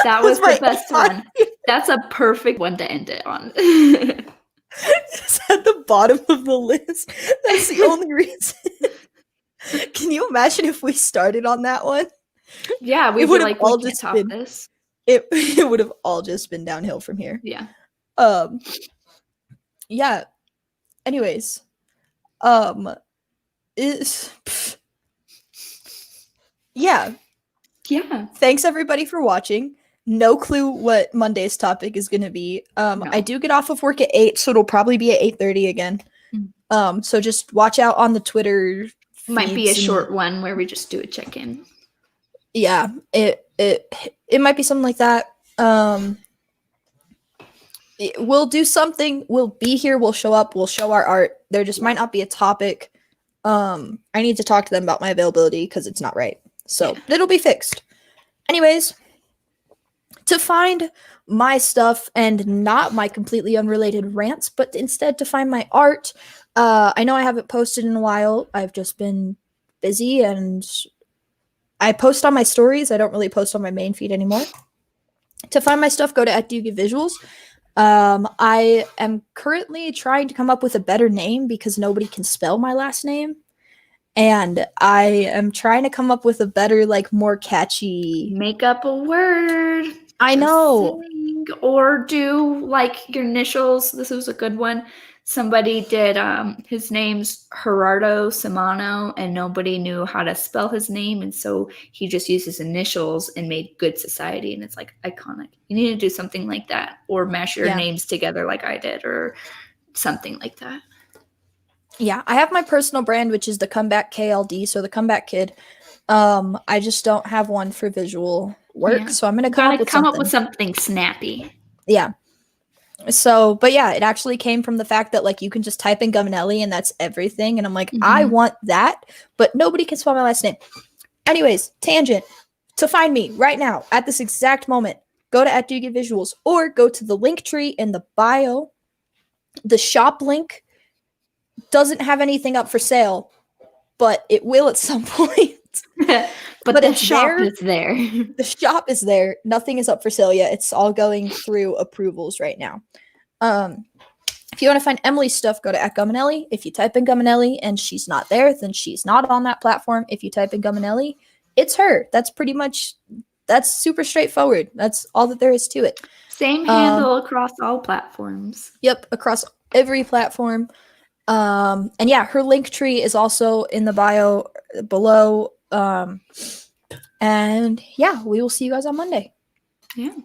That was the best one. That's a perfect one to end it on. It's at the bottom of the list. That's the only reason. Can you imagine if we started on that one? Yeah, we would like all just top this. It would have all just been downhill from here. Yeah. Yeah. Anyways, yeah. Thanks everybody for watching. No clue what Monday's topic is going to be. No. I do get off of work at 8, so it'll probably be at 8:30 again. So just watch out on the Twitter. Might be a short one where we just do a check-in. Yeah, it might be something like that. We'll do something. We'll be here. We'll show up. We'll show our art. There just might not be a topic. I need to talk to them about my availability because it's not right. So it'll be fixed. Anyways, to find my stuff and not my completely unrelated rants, but instead to find my art, I know I haven't posted in a while. I've just been busy and I post on my stories. I don't really post on my main feed anymore. To find my stuff, go to @diuguidvisuals. I am currently trying to come up with a better name because nobody can spell my last name. And I am trying to come up with a better, like, more catchy... Make up a word. I know. Or do, like, your initials. This was a good one. Somebody did, his name's Gerardo Simano, and nobody knew how to spell his name, and so he just used his initials and made Good Society, and it's, like, iconic. You need to do something like that, or mash your names together like I did, or something like that. Yeah, I have my personal brand, which is the Comeback KLD, so the Comeback Kid. I just don't have one for visual work, so I'm going to come up with something snappy. Yeah. So, but yeah, it actually came from the fact that, like, you can just type in Gumminelli and that's everything, and I'm like, I want that, but nobody can spell my last name. Anyways, tangent. To find me right now, at this exact moment, go to @diuguidvisuals or go to the link tree in the bio. The shop link doesn't have anything up for sale, but it will at some point. but the shop is there. The shop is there. Nothing is up for sale yet. It's all going through approvals right now. If you want to find Emily's stuff, go to @Gumminelli. If you type in Gumminelli and she's not there, then she's not on that platform. If you type in Gumminelli, it's her. That's super straightforward. That's all that there is to it. Same handle across all platforms. Yep, across every platform. And yeah, her link tree is also in the bio below. And yeah, we will see you guys on Monday. Yeah.